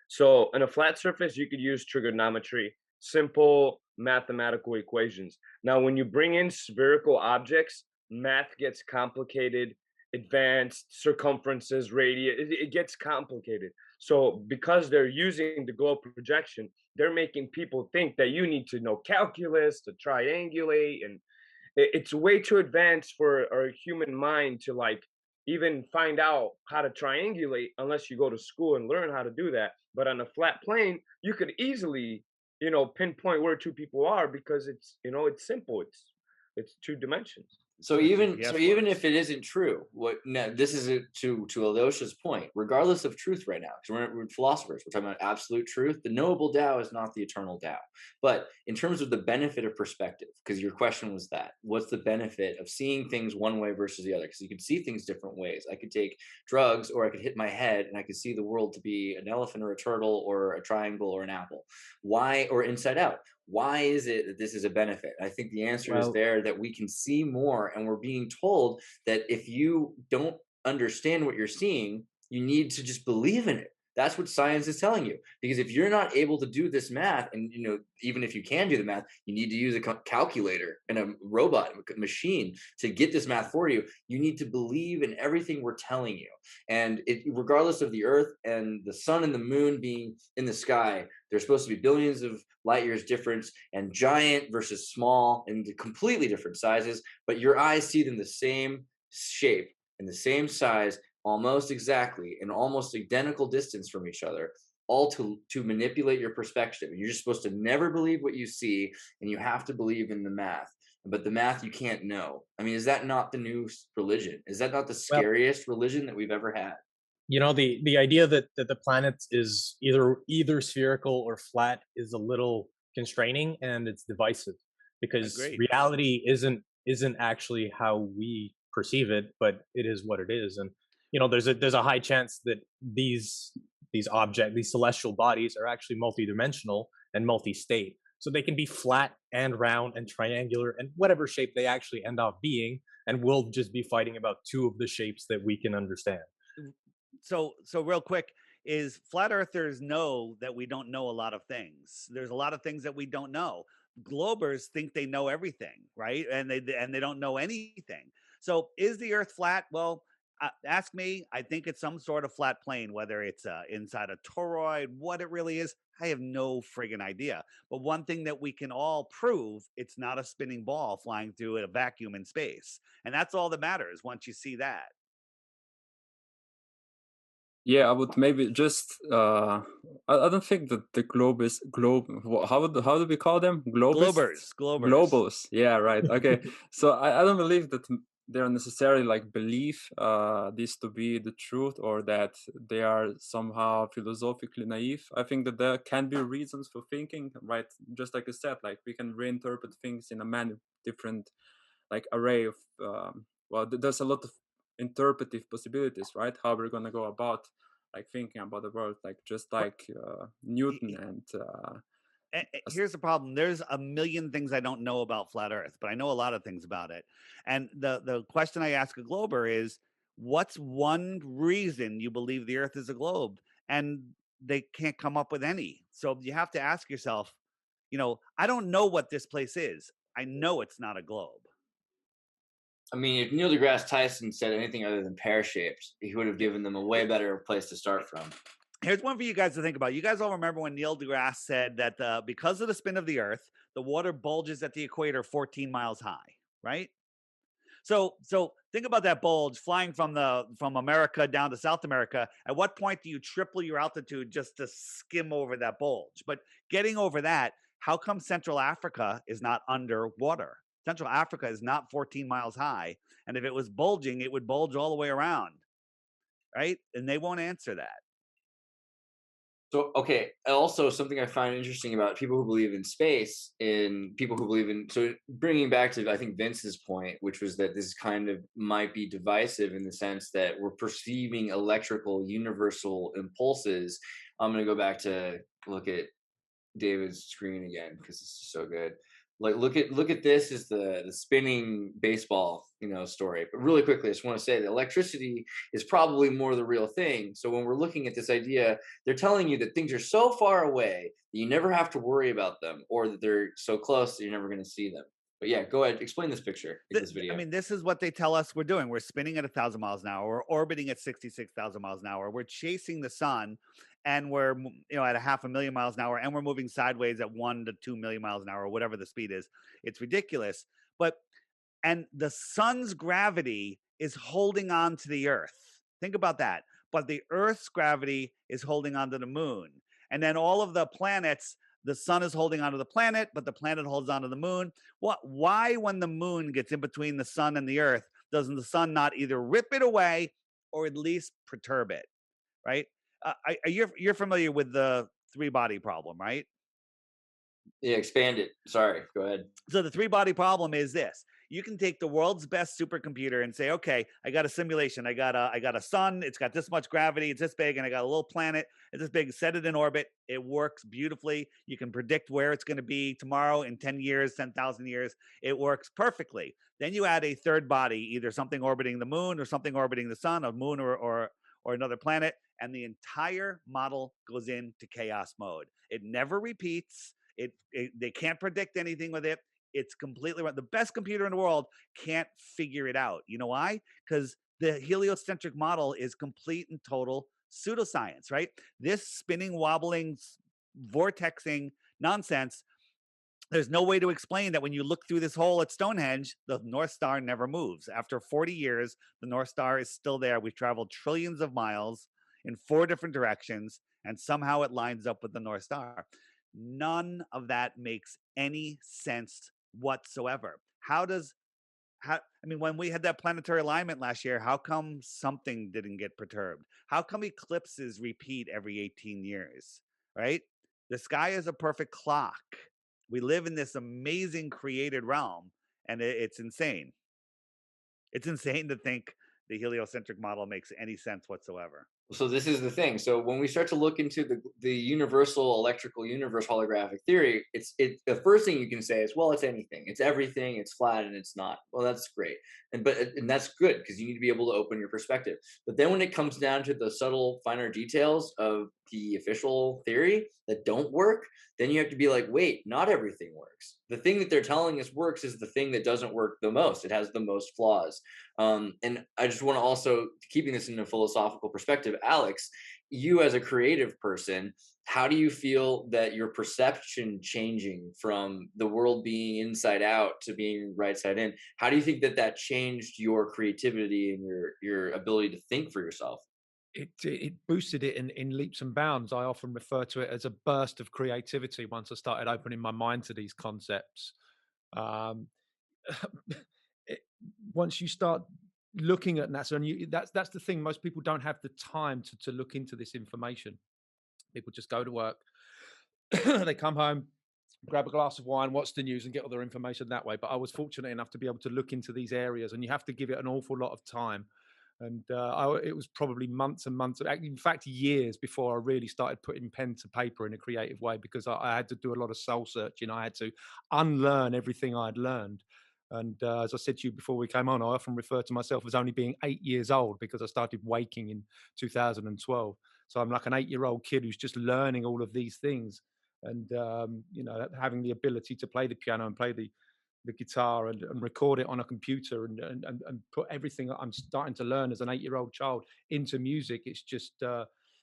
So in a flat surface, you could use trigonometry, simple mathematical equations. Now, when you bring in spherical objects, math gets complicated, advanced, circumferences, radius, it gets complicated. So because they're using the globe projection, they're making people think that you need to know calculus to triangulate, and it's way too advanced for our human mind to even find out how to triangulate unless you go to school and learn how to do that. But on a flat plane, you could easily, pinpoint where two people are, because it's simple. It's 2 dimensions. So even if it isn't true, this is to Aljoša's point, regardless of truth right now, because we're philosophers, we're talking about absolute truth. The knowable Tao is not the eternal Tao. But in terms of the benefit of perspective, because your question was that, what's the benefit of seeing things one way versus the other? Because you can see things different ways. I could take drugs, or I could hit my head and I could see the world to be an elephant or a turtle or a triangle or an apple. Why? Or inside out. Why is it that this is a benefit? I think the answer is there, that we can see more, and we're being told that if you don't understand what you're seeing, you need to just believe in it. That's what science is telling you. Because if you're not able to do this math, and even if you can do the math, you need to use a calculator and a robot machine to get this math for you. You need to believe in everything we're telling you. And regardless of the Earth and the sun and the moon being in the sky, there's supposed to be billions of light years difference, and giant versus small and completely different sizes, but your eyes see them the same shape and the same size, almost exactly, in almost identical distance from each other, all to manipulate your perspective. You're just supposed to never believe what you see, and you have to believe in the math. But the math you can't know. I mean, is that not the new religion? Is that not the scariest religion that we've ever had? The idea that the planet is either spherical or flat is a little constraining, and it's divisive, because reality isn't actually how we perceive it, but it is what it is. And there's a high chance that these celestial bodies are actually multidimensional and multi-state. So they can be flat and round and triangular and whatever shape they actually end up being, and we'll just be fighting about two of the shapes that we can understand. So real quick, is flat earthers know that we don't know a lot of things. There's a lot of things that we don't know. Globers think they know everything, right? And they don't know anything. So is the earth flat? Well, ask me. I think it's some sort of flat plane, whether it's inside a toroid, what it really is, I have no friggin' idea. But one thing that we can all prove, it's not a spinning ball flying through a vacuum in space. And that's all that matters once you see that. Yeah, I would maybe just I don't think that the globe is globe. How do we call them? Globists? Globals. Yeah, right. Okay. So I don't believe that they are necessarily like believe this to be the truth, or that they are somehow philosophically naive. I think that there can be reasons for thinking, right? Just like you said, like we can reinterpret things in a many different like array of there's a lot of interpretive possibilities, right? How we're gonna go about like thinking about the world, like just like Newton and here's the problem. There's a million things I don't know about flat earth, but I know a lot of things about it. And the question I ask a glober is, what's one reason you believe the earth is a globe? And they can't come up with any. So you have to ask yourself, I don't know what this place is. I know it's not a globe. I mean, if Neil deGrasse Tyson said anything other than pear-shaped, he would have given them a way better place to start from. Here's one for you guys to think about. You guys all remember when Neil deGrasse said that because of the spin of the earth, the water bulges at the equator 14 miles high, right? So think about that bulge flying from America down to South America. At what point do you triple your altitude just to skim over that bulge? But getting over that, how come Central Africa is not underwater? Central Africa is not 14 miles high. And if it was bulging, it would bulge all the way around, right? And they won't answer that. So, okay, also something I find interesting about people who believe in space and people who believe in, so bringing back to, I think, Vince's point, which was that this kind of might be divisive in the sense that we're perceiving electrical universal impulses. I'm going to go back to look at David's screen again because this is so good. Like look at this is the spinning baseball story. But really quickly, I just want to say that electricity is probably more the real thing. So when we're looking at this idea, they're telling you that things are so far away that you never have to worry about them, or that they're so close that you're never going to see them. But yeah, go ahead, explain this picture in this video. I mean, this is what they tell us we're doing. We're spinning at 1,000 miles an hour. We're orbiting at 66,000 miles an hour. We're chasing the sun, and we're at 500,000 miles an hour, and we're moving sideways at 1 to 2 million miles an hour, or whatever the speed is. It's ridiculous. And the sun's gravity is holding on to the earth. Think about that. But the earth's gravity is holding on to the moon. And then all of the planets, the sun is holding onto the planet, but the planet holds onto the moon. Why, when the moon gets in between the sun and the earth, doesn't the sun not either rip it away or at least perturb it, right? You're familiar with the three-body problem, right? Yeah, expand it. Sorry, go ahead. So the three-body problem is this. You can take the world's best supercomputer and say, okay, I got a simulation. I got a sun. It's got this much gravity. It's this big. And I got a little planet. It's this big. Set it in orbit. It works beautifully. You can predict where it's going to be tomorrow, in 10 years, 10,000 years. It works perfectly. Then you add a third body, either something orbiting the moon or something orbiting the sun, a moon or another planet. And the entire model goes into chaos mode. It never repeats. They can't predict anything with it. It's completely right. The best computer in the world can't figure it out. You know why? Because the heliocentric model is complete and total pseudoscience, right? This spinning, wobbling, vortexing nonsense, there's no way to explain that when you look through this hole at Stonehenge, the North Star never moves. After 40 years, the North Star is still there. We've traveled trillions of miles in 4 different directions, and somehow it lines up with the North Star. None of that makes any sense whatsoever. When we had that planetary alignment last year, how come something didn't get perturbed? How come eclipses repeat every 18 years, right? The sky is a perfect clock. We live in this amazing created realm, and it's insane. It's insane to think the heliocentric model makes any sense whatsoever. So this is the thing. So when we start to look into the universal electrical universe holographic theory, the first thing you can say is, well, it's anything, it's everything, it's flat, and it's not. Well, that's great, and that's good because you need to be able to open your perspective. But then when it comes down to the subtle, finer details of the official theory that don't work, then you have to be like, wait, not everything works. The thing that they're telling us works is the thing that doesn't work the most. It has the most flaws. And I just want to also, keeping this in a philosophical perspective, Alex, you as a creative person, how do you feel that your perception changing from the world being inside out to being right side in? How do you think that changed your creativity and your ability to think for yourself? It boosted it in leaps and bounds. I often refer to it as a burst of creativity once I started opening my mind to these concepts. Um, it, Once you start looking at NASA, and that's the thing. Most people don't have the time to look into this information. People just go to work, they come home, grab a glass of wine, watch the news, and get all their information that way. But I was fortunate enough to be able to look into these areas, and you have to give it an awful lot of time. And it was probably months and months, in fact, years before I really started putting pen to paper in a creative way, because I had to do a lot of soul searching. I had to unlearn everything I'd learned. And as I said to you before we came on, I often refer to myself as only being 8 years old because I started waking in 2012. So I'm like an 8-year-old kid who's just learning all of these things. And, having the ability to play the piano and play the guitar and record it on a computer and put everything that I'm starting to learn as an 8-year-old child into music. It's just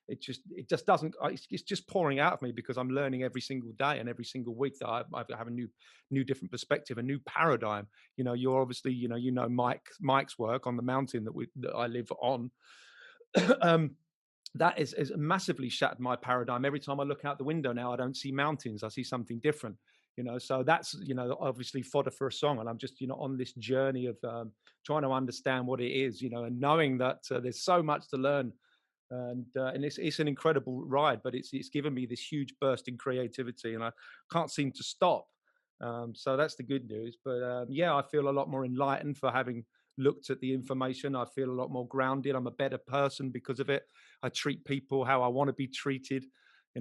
it just doesn't, it's just pouring out of me because I'm learning every single day and every single week that I have a new different perspective, a new paradigm. You're obviously, Mike's work on the mountain that I live on. That is massively shattered my paradigm. Every time I look out the window now, I don't see mountains. I see something different. So that's, obviously fodder for a song. And I'm just, on this journey of trying to understand what it is, and knowing that there's so much to learn. And it's an incredible ride, but it's given me this huge burst in creativity, and I can't seem to stop. So that's the good news. But I feel a lot more enlightened for having looked at the information. I feel a lot more grounded. I'm a better person because of it. I treat people how I want to be treated.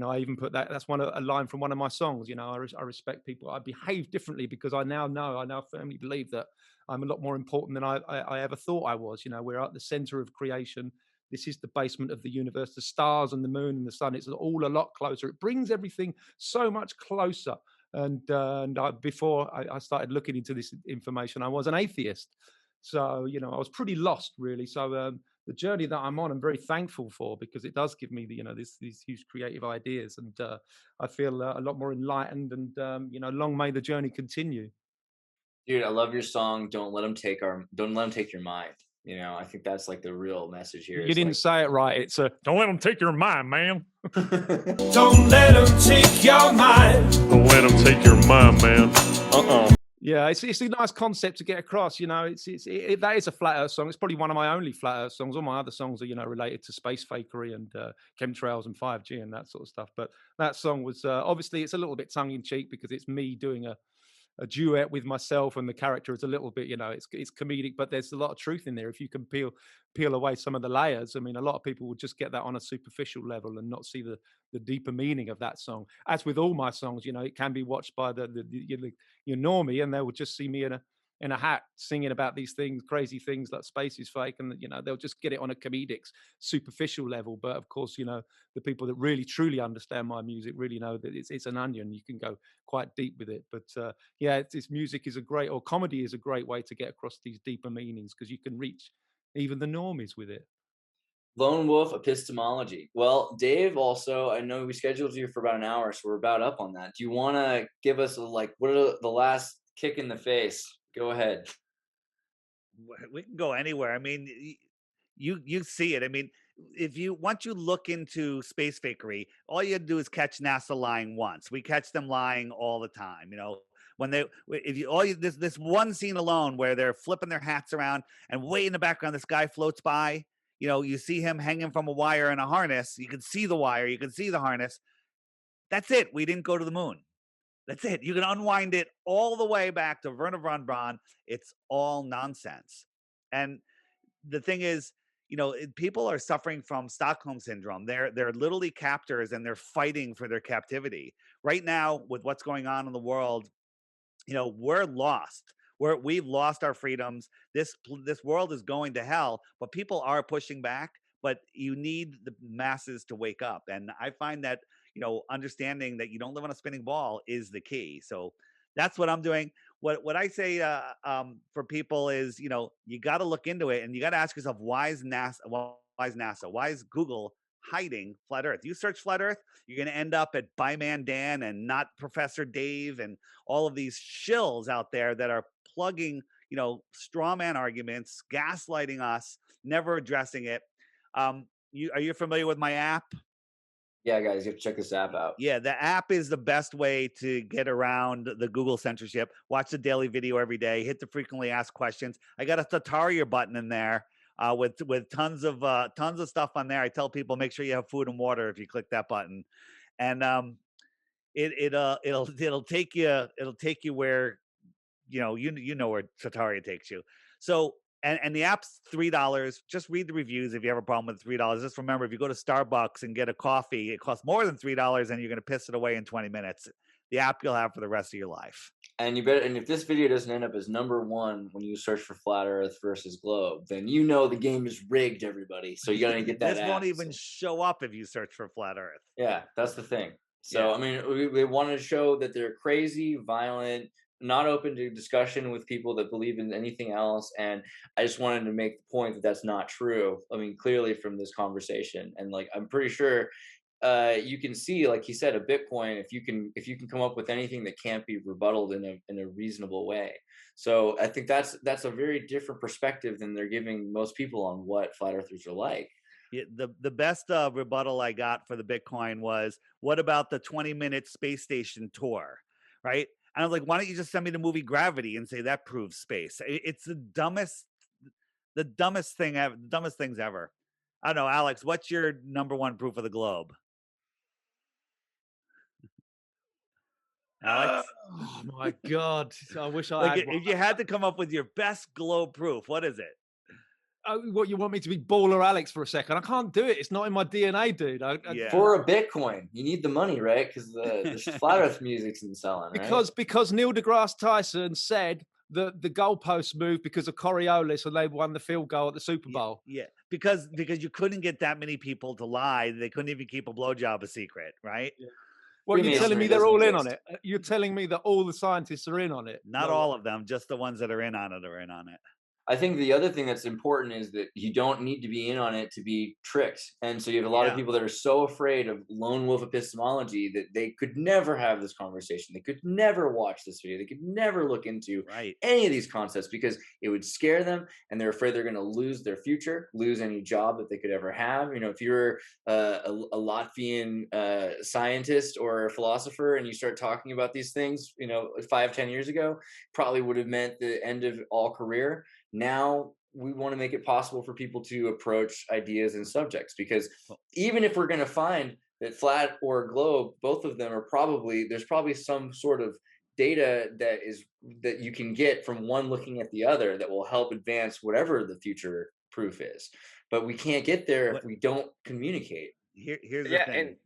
I even put that's a line from one of my songs. I respect people. I behave differently because I now firmly believe that I'm a lot more important than I ever thought I was. We're at the center of creation. This is the basement of the universe. The stars and the moon and the sun, it's all a lot closer. It brings everything so much closer. And before I started looking into this information, I was an atheist. So, I was pretty lost, really. So the journey that I'm on, I'm very thankful for, because it does give me these huge creative ideas. And I feel a lot more enlightened, and, long may the journey continue. Dude, I love your song. Don't let them take your mind. I think that's like the real message here. You didn't say it right. It's don't let them take your mind, man. Don't let them take your mind. Don't let them take your mind, man. Yeah, it's a nice concept to get across. That is a flat Earth song. It's probably one of my only flat Earth songs. All my other songs are, related to space fakery and chemtrails and 5G and that sort of stuff. But that song was obviously, it's a little bit tongue in cheek because it's me doing a duet with myself, and the character is a little bit, it's comedic, but there's a lot of truth in there. If you can peel away some of the layers, I mean, a lot of people will just get that on a superficial level and not see the deeper meaning of that song. As with all my songs, it can be watched by your normie, and they will just see me in a hat singing about these things, crazy things like space is fake, and they'll just get it on a comedic, superficial level. But of course, the people that really truly understand my music really know that it's an onion. You can go quite deep with it. But this music is comedy is a great way to get across these deeper meanings, because you can reach even the normies with it. Lone Wolf Epistemology. Well, Dave, also, I know we scheduled you for about an hour, so we're about up on that. Do you want to give us what are the last kick in the face? Go ahead. We can go anywhere. I mean, you see it. I mean, once you look into space fakery, all you do is catch NASA lying once. We catch them lying all the time. When this one scene alone where they're flipping their hats around, and way in the background this guy floats by. You see him hanging from a wire in a harness. You can see the wire. You can see the harness. That's it. We didn't go to the moon. That's it. You can unwind it all the way back to Wernher von Braun. It's all nonsense. And the thing is, people are suffering from Stockholm syndrome. They're literally captors, and they're fighting for their captivity right now with what's going on in the world. We're lost. We've lost our freedoms. This world is going to hell, but people are pushing back. But you need the masses to wake up, and I find that understanding that you don't live on a spinning ball is the key. So that's what I'm doing. What I say for people is, you got to look into it, and you got to ask yourself, why is NASA? Why is Google hiding flat Earth? You search flat Earth, you're going to end up at Byman Dan and not Professor Dave and all of these shills out there that are plugging, straw man arguments, gaslighting us, never addressing it. Are you familiar with my app? Yeah, guys, you have to check this app out. Yeah, the app is the best way to get around the Google censorship. Watch the daily video every day. Hit the frequently asked questions. I got a Tataria button in there with tons of stuff on there. I tell people, make sure you have food and water if you click that button, and it'll take you where you know where Tataria takes you. So. And the app's $3. Just read the reviews if you have a problem with $3. Just remember, if you go to Starbucks and get a coffee, it costs more than $3, and you're going to piss it away in 20 minutes. The app you'll have for the rest of your life. And and if this video doesn't end up as #1 when you search for flat Earth versus globe, then the game is rigged, everybody. So you got to get that. This won't even show up if you search for flat Earth. Yeah, that's the thing. So I mean, we wanted to show that they're crazy, violent, not open to discussion with people that believe in anything else, and I just wanted to make the point that that's not true. I mean, clearly from this conversation, and I'm pretty sure you can see, like he said, a Bitcoin, if you can come up with anything that can't be rebutted in a reasonable way. So I think that's a very different perspective than they're giving most people on what flat earthers are like. Yeah, the best rebuttal I got for the Bitcoin was, what about the 20-minute space station tour, right? And I was like, why don't you just send me the movie Gravity and say that proves space? It's the dumbest thing ever, the dumbest things ever. I don't know, Alex, what's your #1 proof of the globe? Alex? Oh my God. I wish I had one. If you had to come up with your best globe proof, what is it? What, you want me to be baller Alex for a second? I can't do it. It's not in my DNA, dude. For a Bitcoin, you need the money, right? Because the flat Earth music's in selling, right? Because Neil deGrasse Tyson said that the goalposts moved because of Coriolis and they won the field goal at the Super Bowl. Yeah, because you couldn't get that many people to lie. They couldn't even keep a blowjob a secret, right? Yeah. Well, you're telling me they're all in on it. You're telling me that all the scientists are in on it. Not all of them, just the ones that are in on it are in on it. I think the other thing that's important is that you don't need to be in on it to be tricked. And so you have a lot of people that are so afraid of lone wolf epistemology that they could never have this conversation. They could never watch this video. They could never look into any of these concepts because it would scare them, and they're afraid they're going to lose their future, lose any job that they could ever have. If you're a Latvian scientist or a philosopher and you start talking about these things, 5-10 years ago, probably would have meant the end of all career. Now we want to make it possible for people to approach ideas and subjects, because even if we're going to find that flat or globe, both of them are there's probably some sort of data that you can get from one looking at the other that will help advance whatever the future proof is. But we can't get there if we don't communicate. Here's the thing.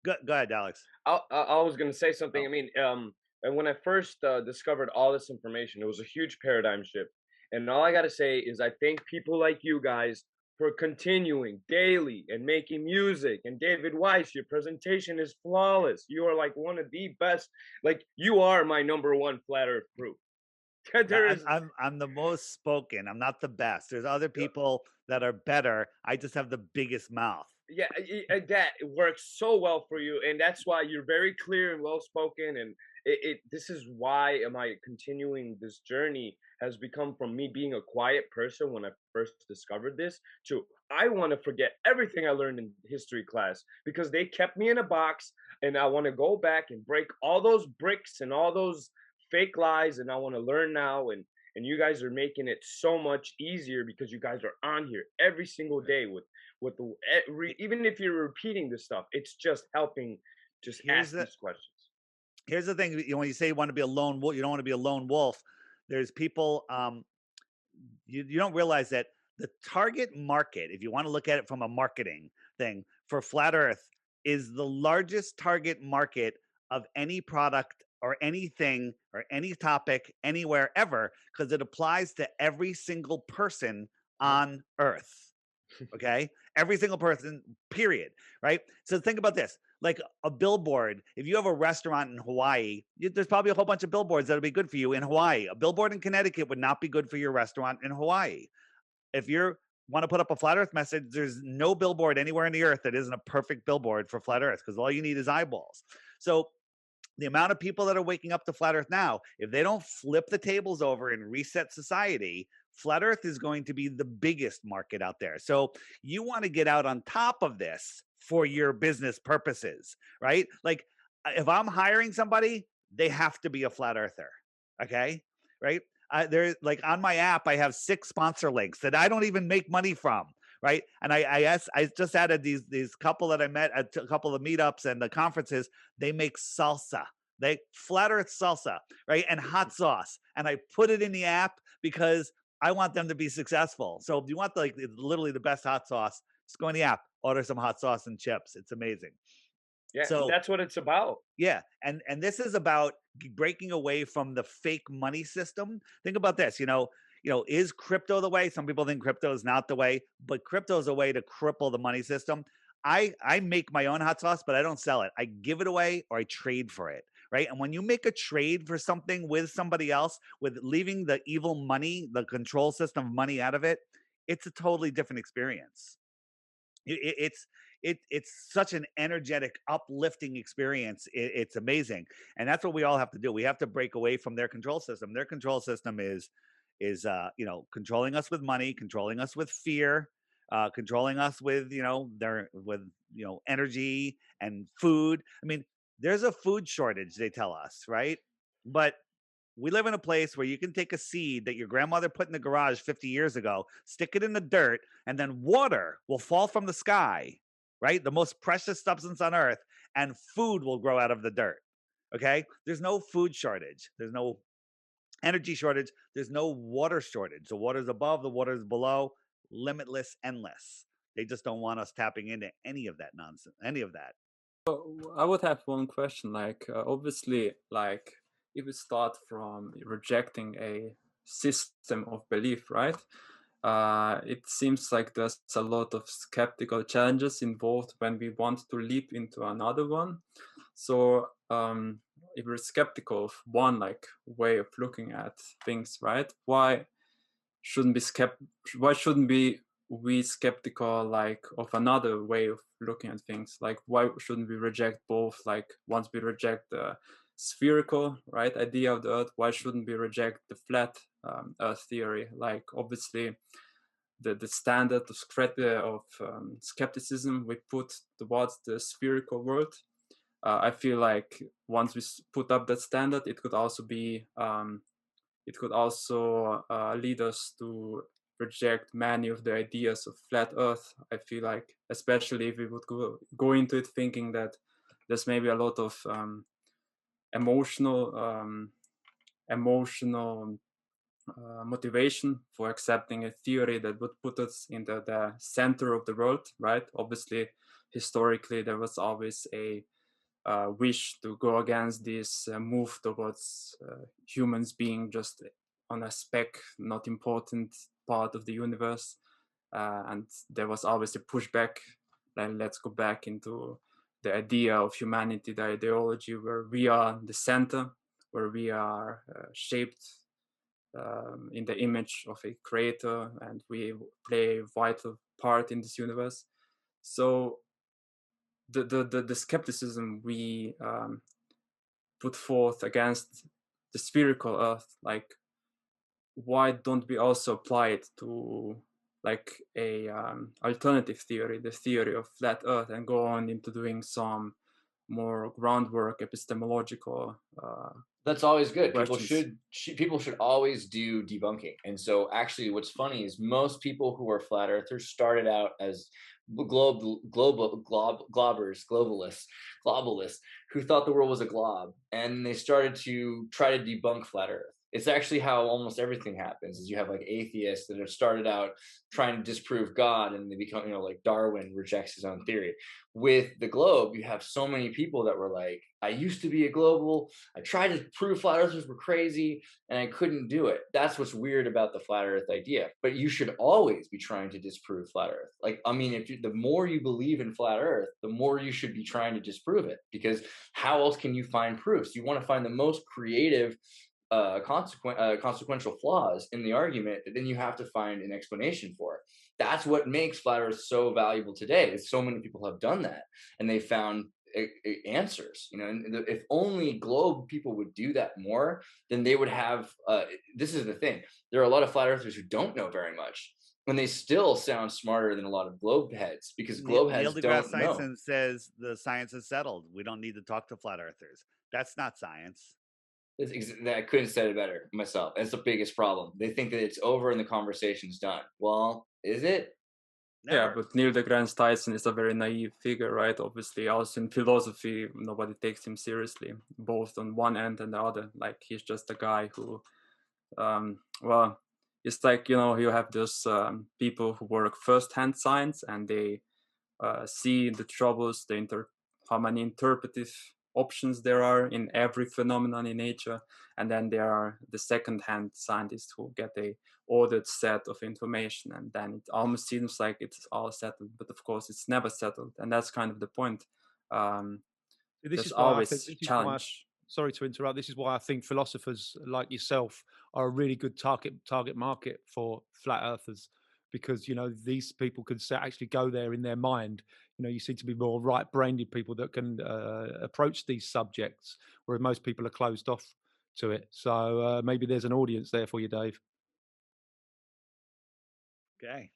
Go ahead, Alex. I was going to say something. I mean, and when I first discovered all this information, it was a huge paradigm shift. And all I got to say is I thank people like you guys for continuing daily and making music. And David Weiss, your presentation is flawless. You are like one of the best. Like, you are my #1 flat Earth proof. I'm the most spoken. I'm not the best. There's other people that are better. I just have the biggest mouth. Yeah, that works so well for you. And that's why you're very clear and well-spoken. And this is why am I continuing this journey has become from me being a quiet person when I first discovered this to I want to forget everything I learned in history class because they kept me in a box, and I want to go back and break all those bricks and all those fake lies, and I want to learn now. And you guys are making it so much easier because you guys are on here every single day with even if you're repeating this stuff, it's just helping ask these questions. Here's the thing, when you say you want to be a lone wolf, you don't want to be a lone wolf. There's people, you don't realize that the target market, if you want to look at it from a marketing thing, for flat Earth is the largest target market of any product or anything or any topic anywhere ever, because it applies to every single person on Earth. Okay, every single person, period. Right. So think about this, like a billboard. If you have a restaurant in Hawaii, there's probably a whole bunch of billboards that'll be good for you in Hawaii. A billboard in Connecticut would not be good for your restaurant in Hawaii. If you want to put up a flat Earth message, there's no billboard anywhere in the earth that isn't a perfect billboard for flat Earth, because all you need is eyeballs. So the amount of people that are waking up to flat Earth now, if they don't flip the tables over and reset society, flat Earth is going to be the biggest market out there. So you want to get out on top of this for your business purposes, right? Like if I'm hiring somebody, they have to be a flat earther. Okay. Right. There's like on my app, I have 6 sponsor links that I don't even make money from. Right. And I just added these couple that I met at a couple of meetups and the conferences. They make salsa, flat earth salsa, right? And hot sauce. And I put it in the app because I want them to be successful. So if you want literally the best hot sauce, just go in the app, order some hot sauce and chips. It's amazing. Yeah, so that's what it's about. Yeah, and this is about breaking away from the fake money system. Think about this, is crypto the way? Some people think crypto is not the way, but crypto is a way to cripple the money system. I make my own hot sauce, but I don't sell it. I give it away or I trade for it, right? And when you make a trade for something with somebody else, with leaving the evil money, the control system of money out of it, it's a totally different experience. It's such an energetic, uplifting experience. It's amazing. And that's what we all have to do. We have to break away from their control system. Their control system is controlling us with money, controlling us with fear, controlling us with, energy and food. I mean, there's a food shortage, they tell us, right? But we live in a place where you can take a seed that your grandmother put in the garage 50 years ago, stick it in the dirt, and then water will fall from the sky, right? The most precious substance on earth, and food will grow out of the dirt. Okay? There's no food shortage. There's no energy shortage. There's no water shortage. The water's above, the water's below, limitless, endless. They just don't want us tapping into any of that nonsense, any of that. I would have one question, obviously, if we start from rejecting a system of belief, right? It seems like there's a lot of skeptical challenges involved when we want to leap into another one. So if we're skeptical of one way of looking at things, right? Why shouldn't we skeptical of another way of looking at things? Why shouldn't we reject both? Once we reject the spherical idea of the earth, why shouldn't we reject the flat earth theory? Obviously the standard of skepticism we put towards the spherical world, I feel like once we put up that standard, it could also be lead us to reject many of the ideas of flat earth. I feel like, especially if we would go into it thinking that there's maybe a lot of emotional motivation for accepting a theory that would put us in the center of the world, right? Obviously, historically, there was always a wish to go against this move towards humans being just on a speck, not important part of the universe. And there was always a pushback, let's go back into the idea of humanity, the ideology where we are the center, where we are shaped in the image of a creator and we play a vital part in this universe. So the skepticism we put forth against the spherical earth, why don't we also apply it to a alternative theory, the theory of flat earth, and go on into doing some more groundwork, epistemological that's always good. questions. People should always do debunking. And so actually what's funny is most people who are flat earthers started out as globalists who thought the world was a glob, and they started to try to debunk flat earth. It's actually how almost everything happens. Is you have like atheists that have started out trying to disprove God, and they become, you know, like Darwin rejects his own theory. With the globe, you have so many people that were like, I used to be a global. I tried to prove flat earthers were crazy, and I couldn't do it. That's what's weird about the flat Earth idea. But you should always be trying to disprove flat Earth. Like, I mean, the more you believe in flat Earth, the more you should be trying to disprove it. Because how else can you find proofs? You want to find the most creative consequential flaws in the argument that then you have to find an explanation for. That's what makes flat Earth so valuable today. Is so many people have done that, and they found answers. You know, and if only globe people would do that more, then they would have. This is the thing. There are a lot of flat earthers who don't know very much, and they still sound smarter than a lot of globe heads, because globe heads don't know. Tyson says the science is settled. We don't need to talk to flat earthers. That's not science. I couldn't have said it better myself. That's the biggest problem. They think that it's over and the conversation's done. Well, is it? Never. Yeah, but Neil deGrasse Tyson is a very naive figure, right? Obviously, also in philosophy, nobody takes him seriously, both on one end and the other. Like, he's just a guy who, well, it's like, you know, you have those people who work first-hand science, and they see the troubles, how many interpretive options there are in every phenomenon in nature, and then there are the second-hand scientists who get a ordered set of information, and then it almost seems like it's all settled, but of course it's never settled, and that's kind of the point. This is always challenge. Sorry to interrupt. This is why I think philosophers like yourself are a really good target market for flat earthers, because, you know, these people can actually go there in their mind. You know, you seem to be more right-brained people that can approach these subjects, where most people are closed off to it. So maybe there's an audience there for you, Dave. Okay.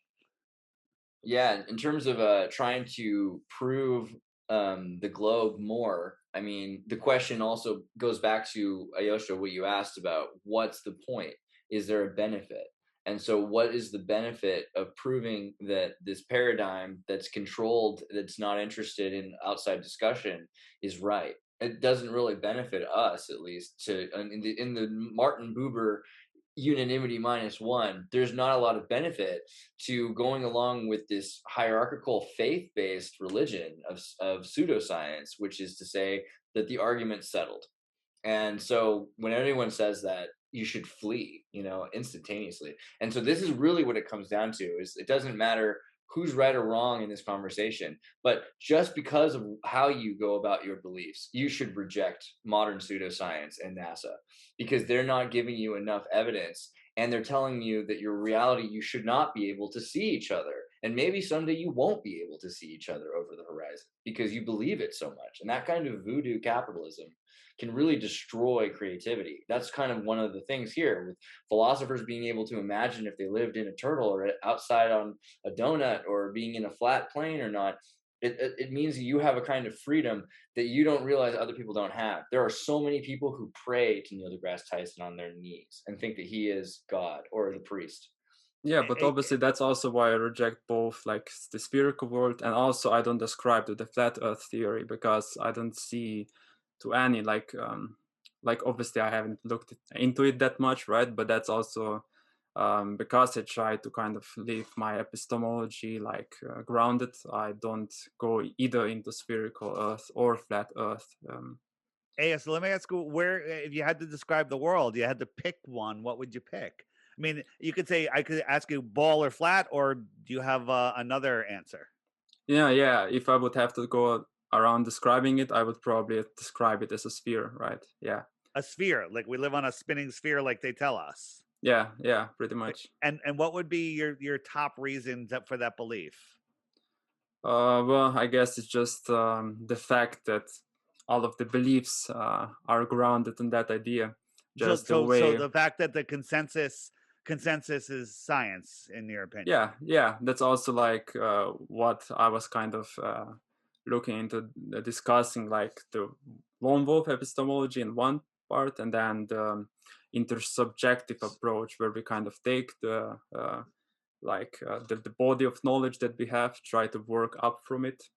Yeah, in terms of trying to prove the globe more, I mean, the question also goes back to, Aljoša, what you asked about. What's the point? Is there a benefit? And so what is the benefit of proving that this paradigm that's controlled, that's not interested in outside discussion, is right? It doesn't really benefit us, at least, in the Martin Buber unanimity -1, there's not a lot of benefit to going along with this hierarchical faith-based religion of pseudoscience, which is to say that the argument's settled. And so when anyone says that, you should flee, you know, instantaneously. And so this is really what it comes down to, is it doesn't matter who's right or wrong in this conversation, but just because of how you go about your beliefs, you should reject modern pseudoscience and NASA, because they're not giving you enough evidence, and they're telling you that your reality, you should not be able to see each other. And maybe someday you won't be able to see each other over the horizon because you believe it so much. And that kind of voodoo capitalism can really destroy creativity. That's kind of one of the things here, with philosophers being able to imagine if they lived in a turtle or outside on a donut or being in a flat plane or not. It means you have a kind of freedom that you don't realize other people don't have. There are so many people who pray to Neil deGrasse Tyson on their knees and think that he is God or the priest. Yeah, but obviously that's also why I reject both, like the spherical world, and also I don't ascribe to the flat Earth theory, because I don't see to any like obviously I haven't looked into it that much, right? But that's also because I try to kind of leave my epistemology grounded. I don't go either into spherical Earth or flat Earth. Hey, so let me ask you, where, if you had to describe the world, you had to pick one, what would you pick? I mean, you could say, I could ask you ball or flat, or do you have another answer? Yeah. If I would have to go around describing it, I would probably describe it as a sphere, right? Yeah. A sphere, like we live on a spinning sphere, like they tell us. Yeah, pretty much. And what would be your top reasons for that belief? Well, I guess it's just the fact that all of the beliefs are grounded in that idea. Just so the fact that the consensus is science, in your opinion. Yeah, that's also like what I was kind of looking into discussing, like the lone wolf epistemology in one part, and then the intersubjective approach, where we kind of take the body of knowledge that we have, try to work up from it.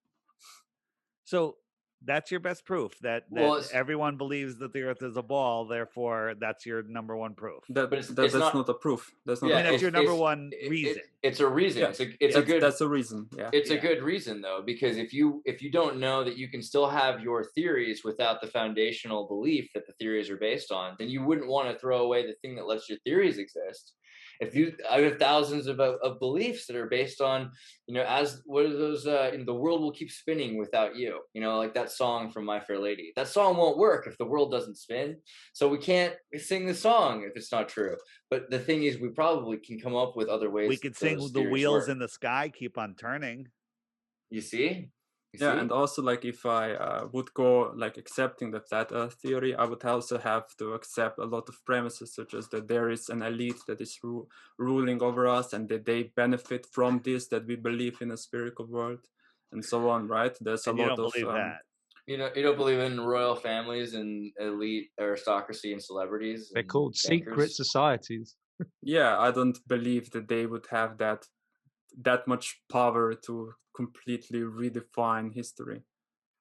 So That's your best proof that Well, everyone believes that the Earth is a ball. Therefore, that's your number one proof. That's it's not a proof. That's not. I Yeah, mean, that's your number one it- reason. it's a reason. Yeah, It's a good. That's a reason. Yeah. It's a good reason though, because if you don't know that you can still have your theories without the foundational belief that the theories are based on, then you wouldn't want to throw away the thing that lets your theories exist. I have thousands of beliefs that are based on, as what are those? The world will keep spinning without you. Like that song from My Fair Lady. That song won't work if the world doesn't spin. So we can't sing the song if it's not true. But the thing is, we probably can come up with other ways. We could sing "The Wheels in the Sky Keep on Turning." You see? And also, like, if I would go like accepting the flat Earth theory, I would also have to accept a lot of premises, such as that there is an elite that is ruling over us, and that they benefit from this, that we believe in a spherical world, and so on. Right? There's a lot of that. You don't believe in royal families and elite aristocracy and celebrities. They're called secret societies. Yeah, I don't believe that they would have that much power to completely redefine history.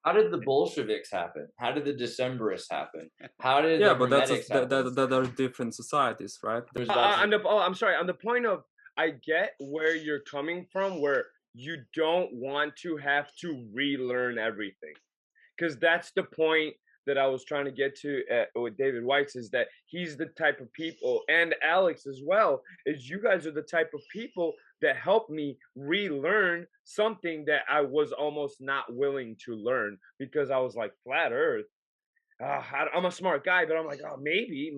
How did the Bolsheviks happen? How did the Decembrists happen? How did but that are different societies, right? I'm sorry. On the point of, I get where you're coming from, where you don't want to have to relearn everything, because that's the point that I was trying to get to with David Weiss, is that he's the type of people, and Alex as well, is you guys are the type of people that helped me relearn something that I was almost not willing to learn, because I was like, flat Earth. I'm a smart guy, but I'm like, oh, maybe.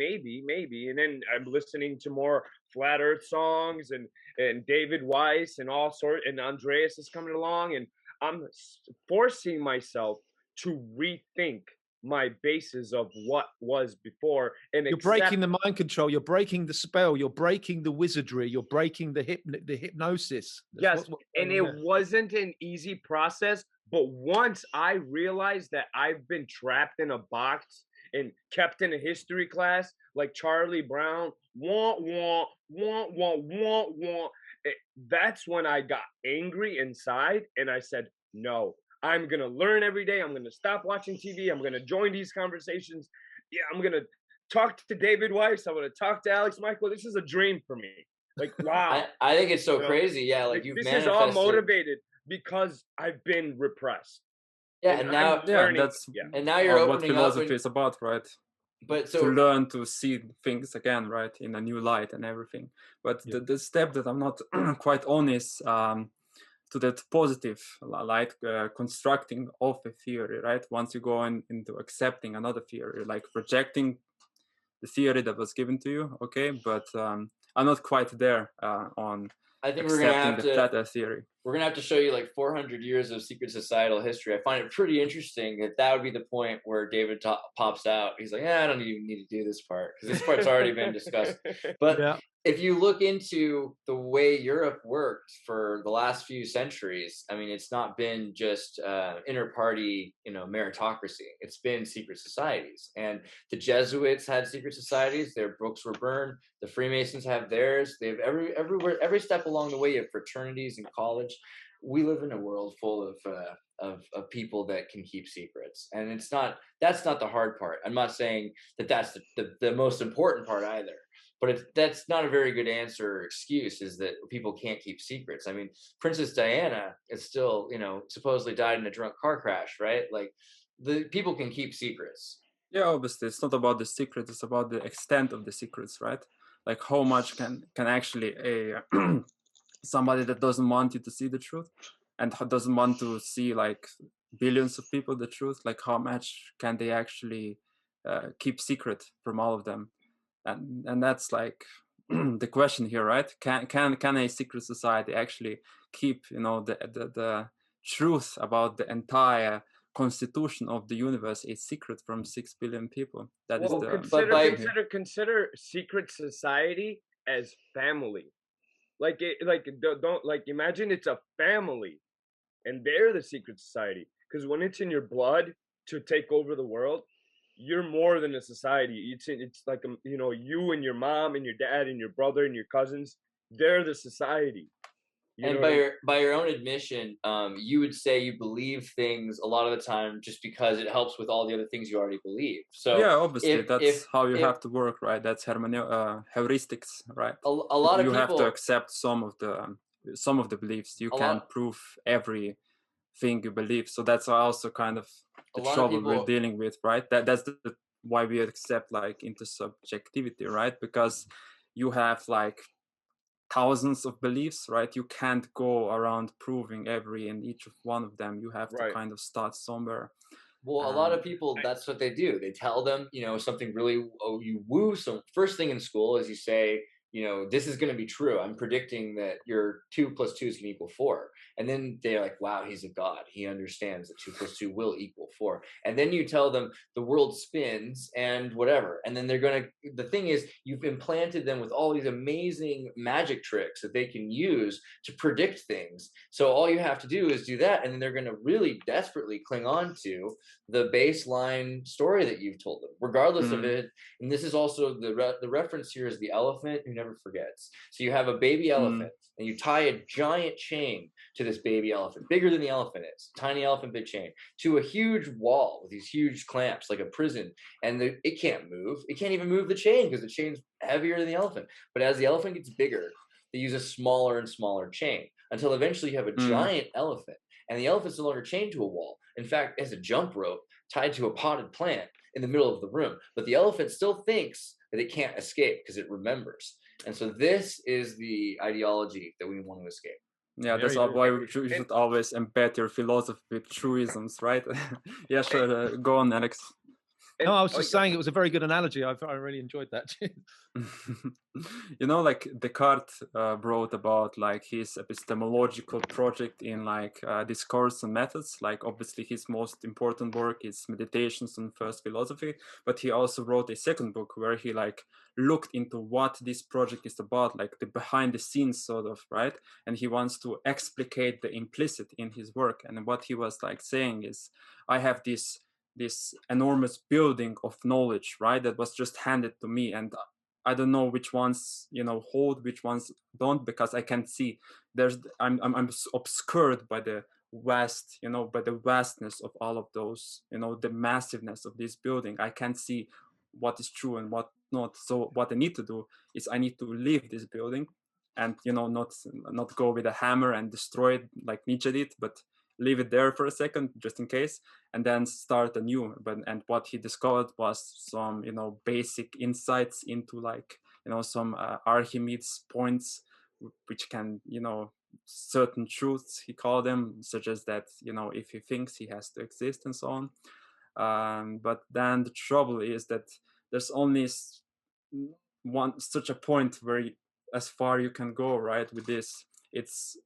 And then I'm listening to more flat Earth songs and David Weiss and all sorts, and Andreas is coming along, and I'm forcing myself to rethink my basis of what was before, and you're breaking the mind control, you're breaking the spell, you're breaking the wizardry, you're breaking the hypnosis. That's it wasn't an easy process, but once I realized that I've been trapped in a box and kept in a history class like Charlie Brown, that's when I got angry inside, and I said, no, I'm going to learn every day. I'm going to stop watching TV. I'm going to join these conversations. Yeah, I'm going to talk to David Weiss. I'm going to talk to Alex Michael. This is a dream for me. Like, wow. I think it's so crazy. Yeah, like you've this is all motivated because I've been repressed. Yeah, and now and now you're opening what philosophy is about, right? But so to learn to see things again, right, in a new light and everything. But the step that I'm not quite on is to that positive light, constructing of a theory, right? Once you go into accepting another theory, like rejecting the theory that was given to you, okay, but I'm not quite there on I think accepting the flat Earth theory. We're going to have to show you like 400 years of secret societal history. I find it pretty interesting that would be the point where David pops out. He's like, I don't even need to do this part because this part's already been discussed. But if you look into the way Europe worked for the last few centuries, I mean, it's not been just inter-party, meritocracy. It's been secret societies. And the Jesuits had secret societies. Their books were burned. The Freemasons have theirs. They have every step along the way. You have fraternities in college. We live in a world full of people that can keep secrets, and that's not the hard part. I'm not saying that that's the most important part either, but that's not a very good answer or excuse, is that people can't keep secrets. I mean, Princess Diana is still, supposedly died in a drunk car crash, right? Like, the people can keep secrets. Yeah, obviously, it's not about the secret; it's about the extent of the secrets, right? Like, how much can actually somebody that doesn't want you to see the truth and doesn't want to see like billions of people the truth, like how much can they actually keep secret from all of them? And that's like the question here, right? Can a secret society actually keep the truth about the entire constitution of the universe a secret from 6 billion people? That is the consider secret society as family. Imagine it's a family, and they're the secret society. Because when it's in your blood to take over the world, you're more than a society. It's like you and your mom and your dad and your brother and your cousins. They're the society. And by your own admission, you would say you believe things a lot of the time just because it helps with all the other things you already believe. So yeah, obviously that's how you have to work, right? That's heuristics, right? A lot of you people have to accept some of the beliefs. You can't prove everything you believe. So that's also kind of the trouble we're dealing with, right? That's why we accept like intersubjectivity, right? Because you have like thousands of beliefs, right? You can't go around proving every and each of one of them. You have to kind of start somewhere. Well, a lot of people, that's what they do. They tell them, something really, you woo. So first thing in school is you say, this is going to be true. I'm predicting that your 2 + 2 is going to equal 4. And then they're like, wow, he's a god. He understands that 2 + 2 will equal 4. And then you tell them the world spins and whatever. And then the thing is, you've implanted them with all these amazing magic tricks that they can use to predict things. So all you have to do is do that. And then they're going to really desperately cling on to the baseline story that you've told them, regardless of it. And this is also the reference here is the elephant who never forgets. So you have a baby elephant and you tie a giant chain to this baby elephant, bigger than the elephant is, tiny elephant, big chain, to a huge wall with these huge clamps, like a prison. And it can't move. It can't even move the chain because the chain's heavier than the elephant. But as the elephant gets bigger, they use a smaller and smaller chain until eventually you have a giant elephant. And the elephant's no longer chained to a wall. In fact, it has a jump rope tied to a potted plant in the middle of the room. But the elephant still thinks that it can't escape because it remembers. And so this is the ideology that we want to escape. Yeah, that's why you should always embed your philosophy with truisms, right? Yeah, sure. Go on, Alex. No, I was just saying it was a very good analogy. I really enjoyed that. Like Descartes wrote about like his epistemological project in like Discourse and Methods. Like obviously his most important work is Meditations on First Philosophy, but he also wrote a second book where he like looked into what this project is about, like the behind the scenes sort of, right? And he wants to explicate the implicit in his work. And what he was like saying is, I have this enormous building of knowledge, right, that was just handed to me, and I don't know which ones hold, which ones don't, because I can't see. I'm obscured by the vast, by the vastness of all of those, the massiveness of this building. I can't see what is true and what not. So what I need to do is I need to leave this building and not go with a hammer and destroy it like Nietzsche did, but leave it there for a second just in case, and then start anew. And what he discovered was some basic insights into like some Archimedes points, which can certain truths, he called them, such as that if he thinks, he has to exist and so on. But then the trouble is that there's only such a point where as far you can go, right, with this. It's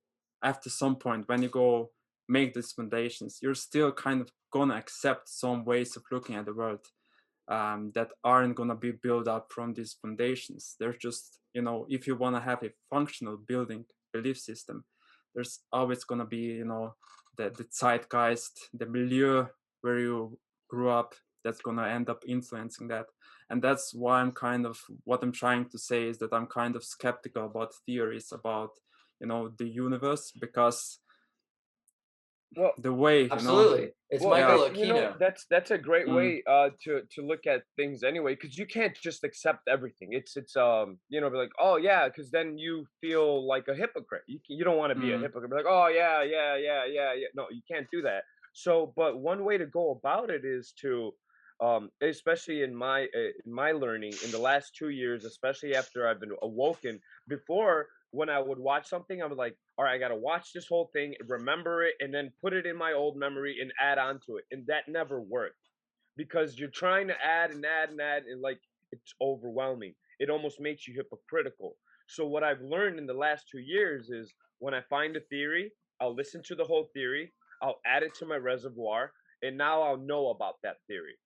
after some point when you go make these foundations, you're still kind of gonna accept some ways of looking at the world that aren't gonna be built up from these foundations. There's just, if you wanna have a functional building belief system, there's always gonna be, the zeitgeist, the milieu where you grew up, that's gonna end up influencing that. And that's why what I'm trying to say is that I'm kind of skeptical about theories about, the universe, because the way absolutely it's Michael Aquino. That's a great way to look at things anyway, because you can't just accept everything. It's be like, oh yeah, because then you feel like a hypocrite. You don't want to be a hypocrite, be like, oh yeah. No, you can't do that. So but one way to go about it is to especially in my learning in the last 2 years, especially after I've been awoken. Before, when I would watch something, I was like, all right, I got to watch this whole thing, remember it, and then put it in my old memory and add on to it. And that never worked, because you're trying to add and like it's overwhelming. It almost makes you hypocritical. So what I've learned in the last 2 years is when I find a theory, I'll listen to the whole theory, I'll add it to my reservoir, and now I'll know about that theory.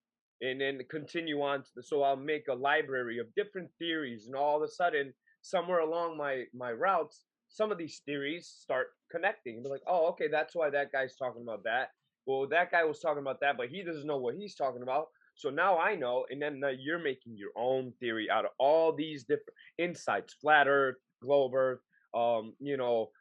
And then continue on so I'll make a library of different theories, and all of a sudden, somewhere along my routes, some of these theories start connecting. Be like, oh, okay, that's why that guy's talking about that. Well, that guy was talking about that, but he doesn't know what he's talking about. So now I know, and then you're making your own theory out of all these different insights: flat Earth, globe Earth,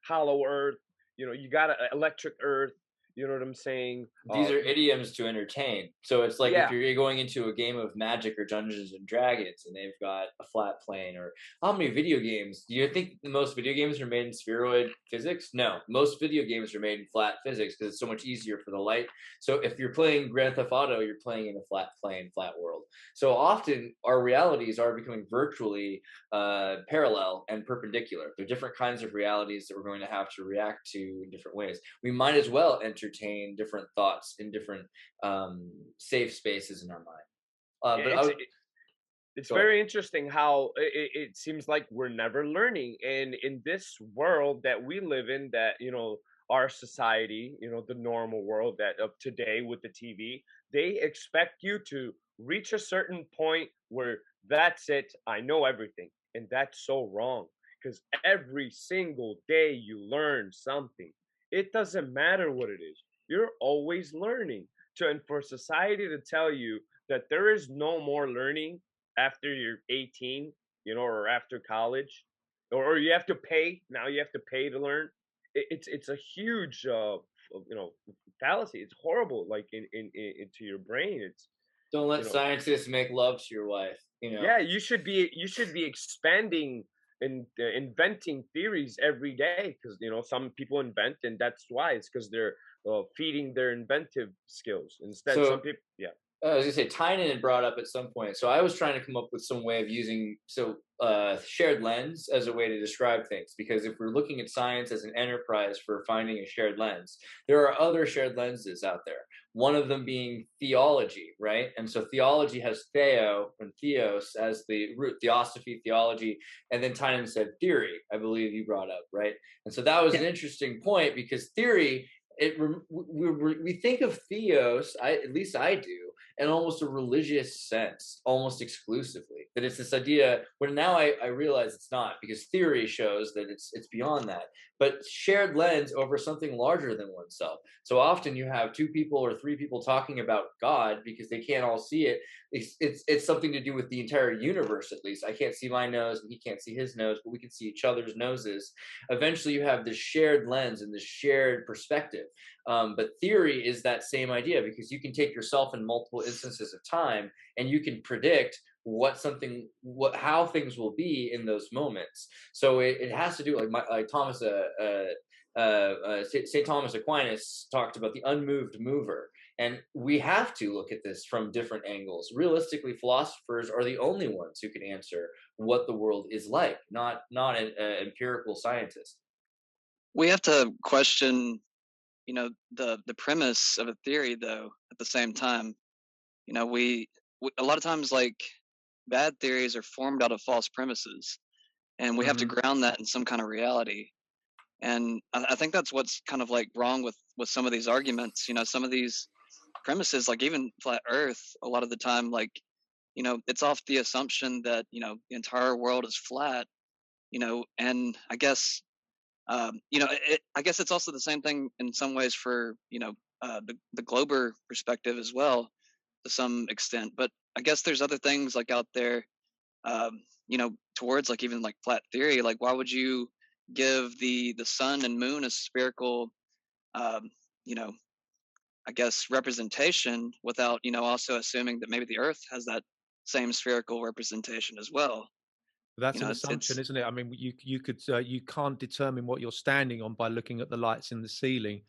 hollow earth. You got electric earth. You know what I'm saying? These are idioms to entertain. So it's like Yeah. if you're going into a game of Magic or Dungeons and Dragons and they've got a flat plane, or how many video games? Do you think most video games are made in spheroid physics? No, most video games are made in flat physics because it's so much easier for the light. So if you're playing Grand Theft Auto, you're playing in a flat plane, flat world. So often our realities are becoming virtually parallel and perpendicular. They're different kinds of realities that we're going to have to react to in different ways. We might as well entertain different thoughts in different safe spaces in our mind. It's very interesting how it seems like we're never learning, and in this world that we live in, that our society, the normal world that of today with the TV, they expect you to reach a certain point where that's it, I know everything, and that's so wrong, because every single day you learn something. It doesn't matter what it is, you're always learning. And for society to tell you that there is no more learning after you're 18, or after college, or you have to pay. Now you have to pay to learn. It's a huge, fallacy. It's horrible. Like into your brain. Don't let scientists make love to your wife. Yeah, you should be expanding and inventing theories every day, because some people invent, and that's why it's because they're feeding their inventive skills instead. Some people, yeah. I was gonna say, Tynan had brought up at some point. So I was trying to come up with some way of using shared lens as a way to describe things, because if we're looking at science as an enterprise for finding a shared lens, there are other shared lenses out there. One of them being theology, right? And so theology has theo and theos as the root, theosophy, theology, and then Tynan said theory, I believe you brought up, right? And so that was an interesting point, because theory, we think of theos, at least I do, in almost a religious sense, almost exclusively. That it's this idea, when now I realize it's not, because theory shows that it's beyond that, but shared lens over something larger than oneself. So often you have 2 people or 3 people talking about God because they can't all see it. It's something to do with the entire universe, at least. I can't see my nose and he can't see his nose, but we can see each other's noses. Eventually you have this shared lens and this shared perspective. But theory is that same idea, because you can take yourself in multiple instances of time and you can predict how things will be in those moments. So it has to do, like Thomas, St. Thomas Aquinas talked about the unmoved mover. And we have to look at this from different angles. Realistically, philosophers are the only ones who can answer what the world is like, not an empirical scientist. We have to question, the premise of a theory, though, at the same time. We a lot of times, like, bad theories are formed out of false premises, and we have to ground that in some kind of reality. And I think that's what's kind of like wrong with some of these arguments. Some of these premises, like even flat Earth, a lot of the time, like, it's off the assumption that the entire world is flat. And I guess I guess it's also the same thing in some ways for the Glober perspective as well, to some extent. But I guess there's other things like out there, towards like even like flat theory. Like, why would you give the sun and moon a spherical, I guess, representation without also assuming that maybe the Earth has that same spherical representation as well? That's an assumption, isn't it? I mean, you can't determine what you're standing on by looking at the lights in the ceiling.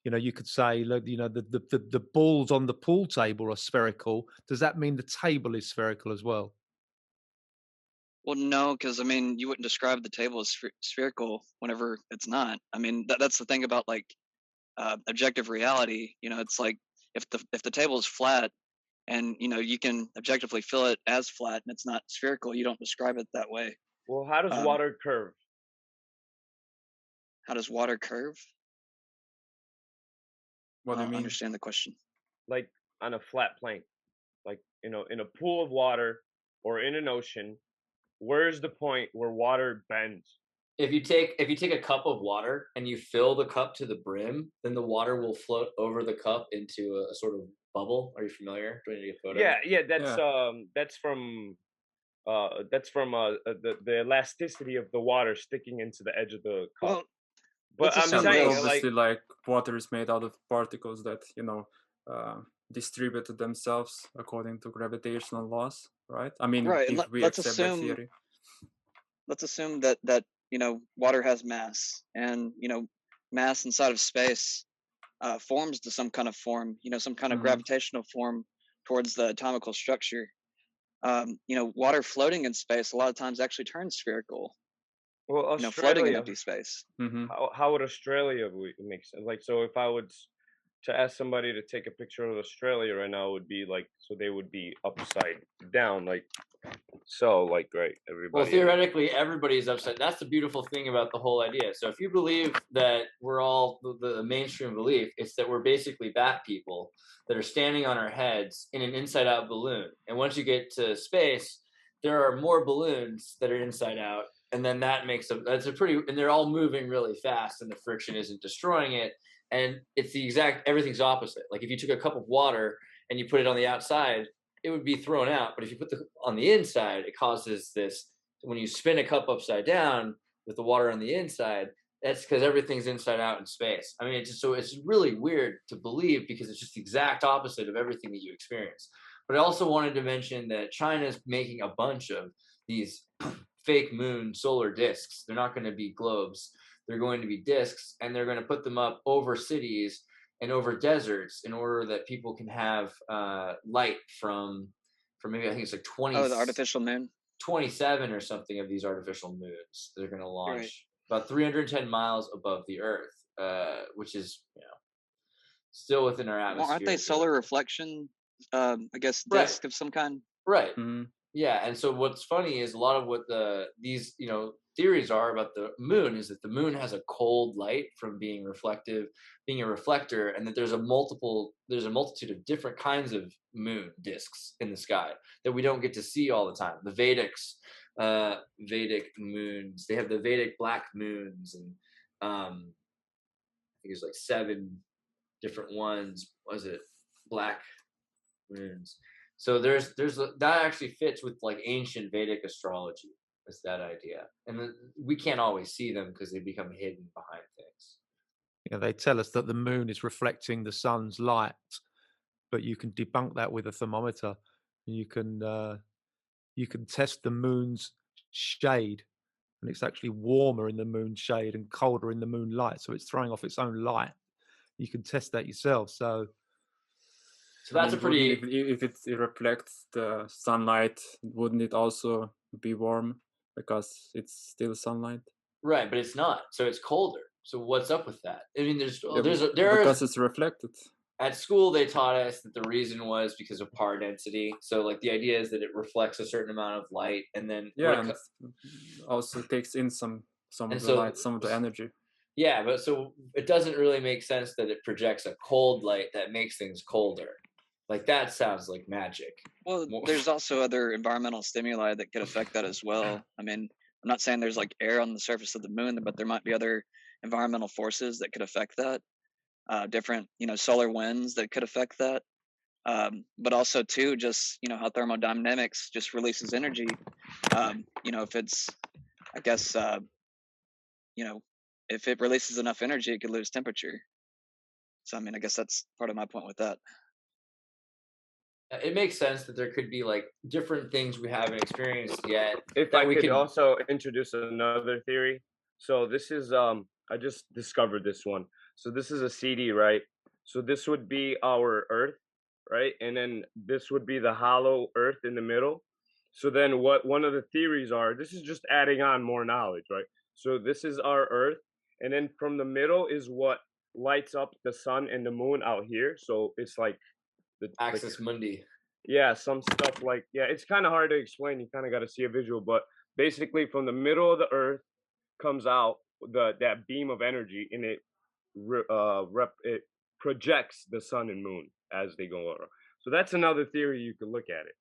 You could say, look, the balls on the pool table are spherical. Does that mean the table is spherical as well? Well, no, because I mean, you wouldn't describe the table as spherical whenever it's not. I mean, that's the thing about like objective reality. It's like if the table is flat, and you can objectively feel it as flat, and it's not spherical, you don't describe it that way. Well, how does water curve? How does water curve? What do you mean? I understand the question. Like on a flat plane, like in a pool of water or in an ocean, where's the point where water bends? If you take a cup of water and you fill the cup to the brim, then the water will float over the cup into a sort of bubble. Are you familiar? Do I need a photo? Yeah, that's from That's from the elasticity of the water sticking into the edge of the cup. Well, but I'm Yeah, but saying, obviously, like water is made out of particles that distribute themselves according to gravitational laws, right? I mean, right. And if we let's accept that assume theory. that water has mass, and mass inside of space forms to some kind of form, some kind of gravitational form towards the atomical structure. Water floating in space a lot of times actually turns spherical. Well, Floating in Australia, empty space. how would Australia make sense? Like, so if I would to ask somebody to take a picture of Australia right now, it would be like, so they would be upside down, like so, like, right, everybody. Well, theoretically, everybody's upside. That's the beautiful thing about the whole idea. So if you believe that we're all the mainstream belief, it's that we're basically bat people that are standing on our heads in an inside-out balloon. And once you get to space, there are more balloons that are inside out, and then that makes and they're all moving really fast, and the friction isn't destroying it. And it's everything's opposite. Like if you took a cup of water and you put it on the outside, it would be thrown out. But if you put on the inside, it causes this, when you spin a cup upside down with the water on the inside, that's because everything's inside out in space. I mean, it's really weird to believe because it's just the exact opposite of everything that you experience. But I also wanted to mention that China's making a bunch of these fake moon solar discs. They're not going to be globes. They're going to be discs, and they're going to put them up over cities and over deserts in order that people can have light from maybe I think it's like 20. Oh, the artificial moon. 27 or something of these artificial moons they're going to launch Right. about 310 miles above the Earth, which is still within our atmosphere. Well, aren't they solar reflection? I guess disk of some kind. Right. Yeah, and so what's funny is a lot of what these theories are about the moon is that the moon has a cold light from being a reflector, and that there's a multitude of different kinds of moon discs in the sky that we don't get to see all the time. The Vedic moons, they have the Vedic black moons, and I think there's like 7 different ones. Was it black moons? So there's that actually fits with like ancient Vedic astrology. It's that idea, and we can't always see them because they become hidden behind things. Yeah, they tell us that the moon is reflecting the sun's light, but you can debunk that with a thermometer. You can test the moon's shade, and it's actually warmer in the moon's shade and colder in the moonlight. So it's throwing off its own light. You can test that yourself. So that's a pretty. If it reflects the sunlight, wouldn't it also be warm because it's still sunlight? Right, but it's not. So it's colder. So what's up with that? I mean, because it's reflected. At school, they taught us that the reason was because of par density. So, like, the idea is that it reflects a certain amount of light, and then and also takes in some of the light, some of the energy. Yeah, but so it doesn't really make sense that it projects a cold light that makes things colder. Like, that sounds like magic. Well, there's also other environmental stimuli that could affect that as well. I mean, I'm not saying there's like air on the surface of the moon, but there might be other environmental forces that could affect that. Different, solar winds that could affect that. But also too, just, how thermodynamics just releases energy. If it's, I guess, if it releases enough energy, it could lose temperature. So, I mean, I guess that's part of my point with that. It makes sense that there could be like different things we haven't experienced yet. If I could also introduce another theory. So this is, I just discovered this one. So this is a CD, right? So this would be our Earth, right? And then this would be the hollow Earth in the middle. So then what one of the theories are, this is just adding on more knowledge, right? So this is our Earth. And then from the middle is what lights up the sun and the moon out here. So it's like the Axis Mundi. Yeah, some stuff like, it's kind of hard to explain. You kind of got to see a visual, but basically from the middle of the Earth comes out that beam of energy, and it projects the sun and moon as they go around. So that's another theory you could look at it.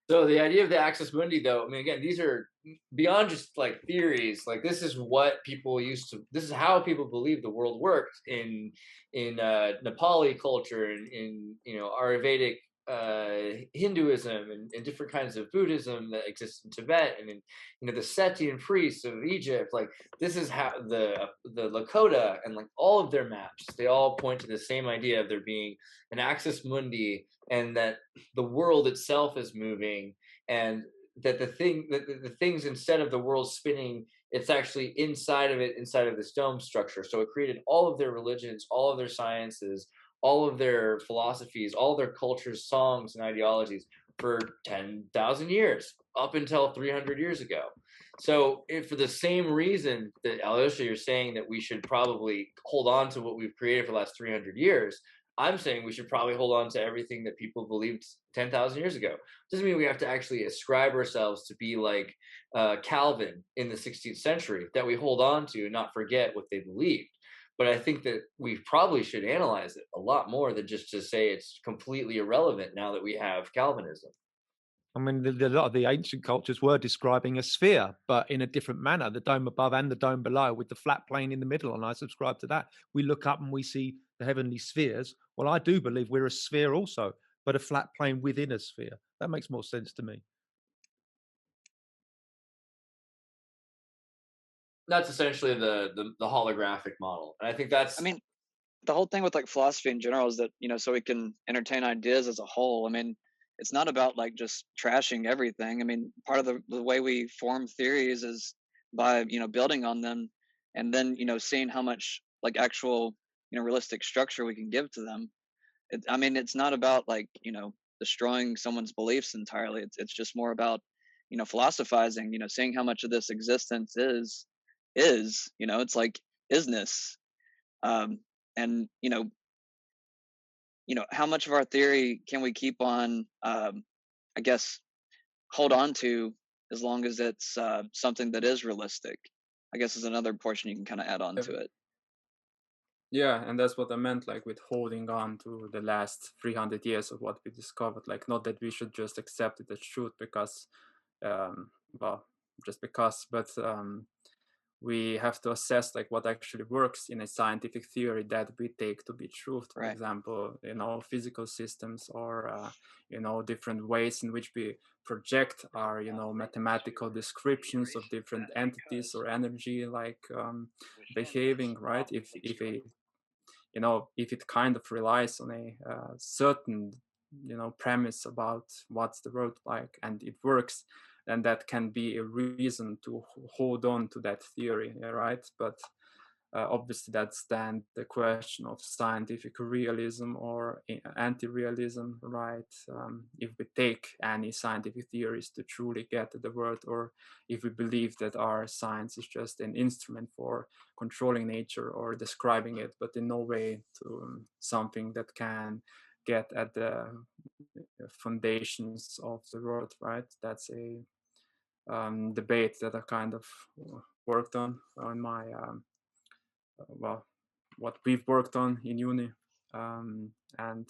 So the idea of the Axis Mundi, though, I mean, again, these are beyond just like theories. Like, this is what people this is how people believe the world worked in Nepali culture and in Ayurvedic Hinduism and different kinds of Buddhism that exist in Tibet and in the Setian priests of Egypt. Like this is how the Lakota and like all of their maps, they all point to the same idea of there being an axis mundi and that the world itself is moving, and that the things, instead of the world spinning, it's actually inside of it, inside of this dome structure. So it created all of their religions, all of their sciences, all of their philosophies, all their cultures, songs, and ideologies for 10,000 years, up until 300 years ago. So for the same reason that, Aljoša, you're saying that we should probably hold on to what we've created for the last 300 years, I'm saying we should probably hold on to everything that people believed 10,000 years ago. Doesn't mean we have to actually ascribe ourselves to be like Calvin in the 16th century, that we hold on to and not forget what they believed. But I think that we probably should analyze it a lot more than just to say it's completely irrelevant now that we have Calvinism. I mean, a lot of the ancient cultures were describing a sphere, but in a different manner, the dome above and the dome below with the flat plane in the middle. And I subscribe to that. We look up and we see the heavenly spheres. Well, I do believe we're a sphere also, but a flat plane within a sphere. That makes more sense to me. That's essentially the holographic model. And I think that's, I mean, the whole thing with like philosophy in general is that, so we can entertain ideas as a whole. I mean, it's not about like just trashing everything. I mean, part of the way we form theories is by, building on them and then, seeing how much like actual, realistic structure we can give to them. It's not about like, destroying someone's beliefs entirely. It's just more about, philosophizing, seeing how much of this existence is, it's like isness. And how much of our theory can we keep on, I guess, hold on to as long as it's something that is realistic, I guess, is another portion you can kind of add on to it. Yeah, and that's what I meant, like with holding on to the last 300 years of what we discovered. Like, not that we should just accept it as truth because, just because, but we have to assess like what actually works in a scientific theory that we take to be truth. For example, physical systems or different ways in which we project our mathematical descriptions of different entities or energy like behaving, right? If it kind of relies on a certain premise about what's the world like and it works, and that can be a reason to hold on to that theory, right? But obviously that's then the question of scientific realism or anti-realism, right? If we take any scientific theories to truly get to the world, or if we believe that our science is just an instrument for controlling nature or describing it, but in no way to something that can get at the foundations of the world, right? That's a debate that I kind of worked on my what we've worked on in uni, and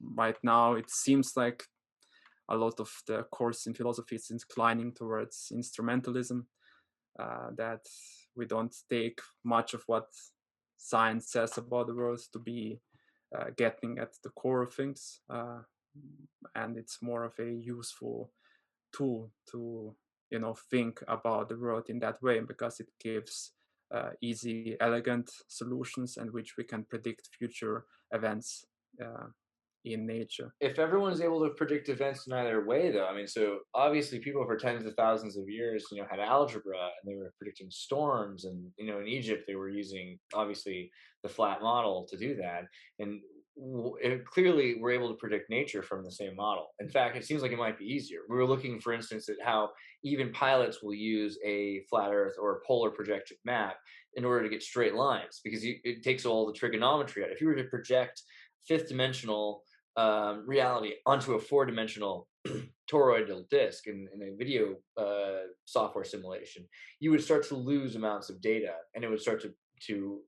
right now it seems like a lot of the course in philosophy is inclining towards instrumentalism, that we don't take much of what science says about the world to be getting at the core of things, and it's more of a useful tool to think about the world in that way, because it gives easy, elegant solutions and which we can predict future events in nature. If everyone's able to predict events in either way, though, so obviously people for tens of thousands of years, had algebra and they were predicting storms, and in Egypt they were using obviously the flat model to do that, and clearly we're able to predict nature from the same model. In fact, it seems like it might be easier. We were looking, for instance, at how even pilots will use a flat Earth or a polar projected map in order to get straight lines, because it takes all the trigonometry out. If you were to project fifth dimensional reality onto a four-dimensional toroidal disk in a video software simulation, you would start to lose amounts of data, and it would start to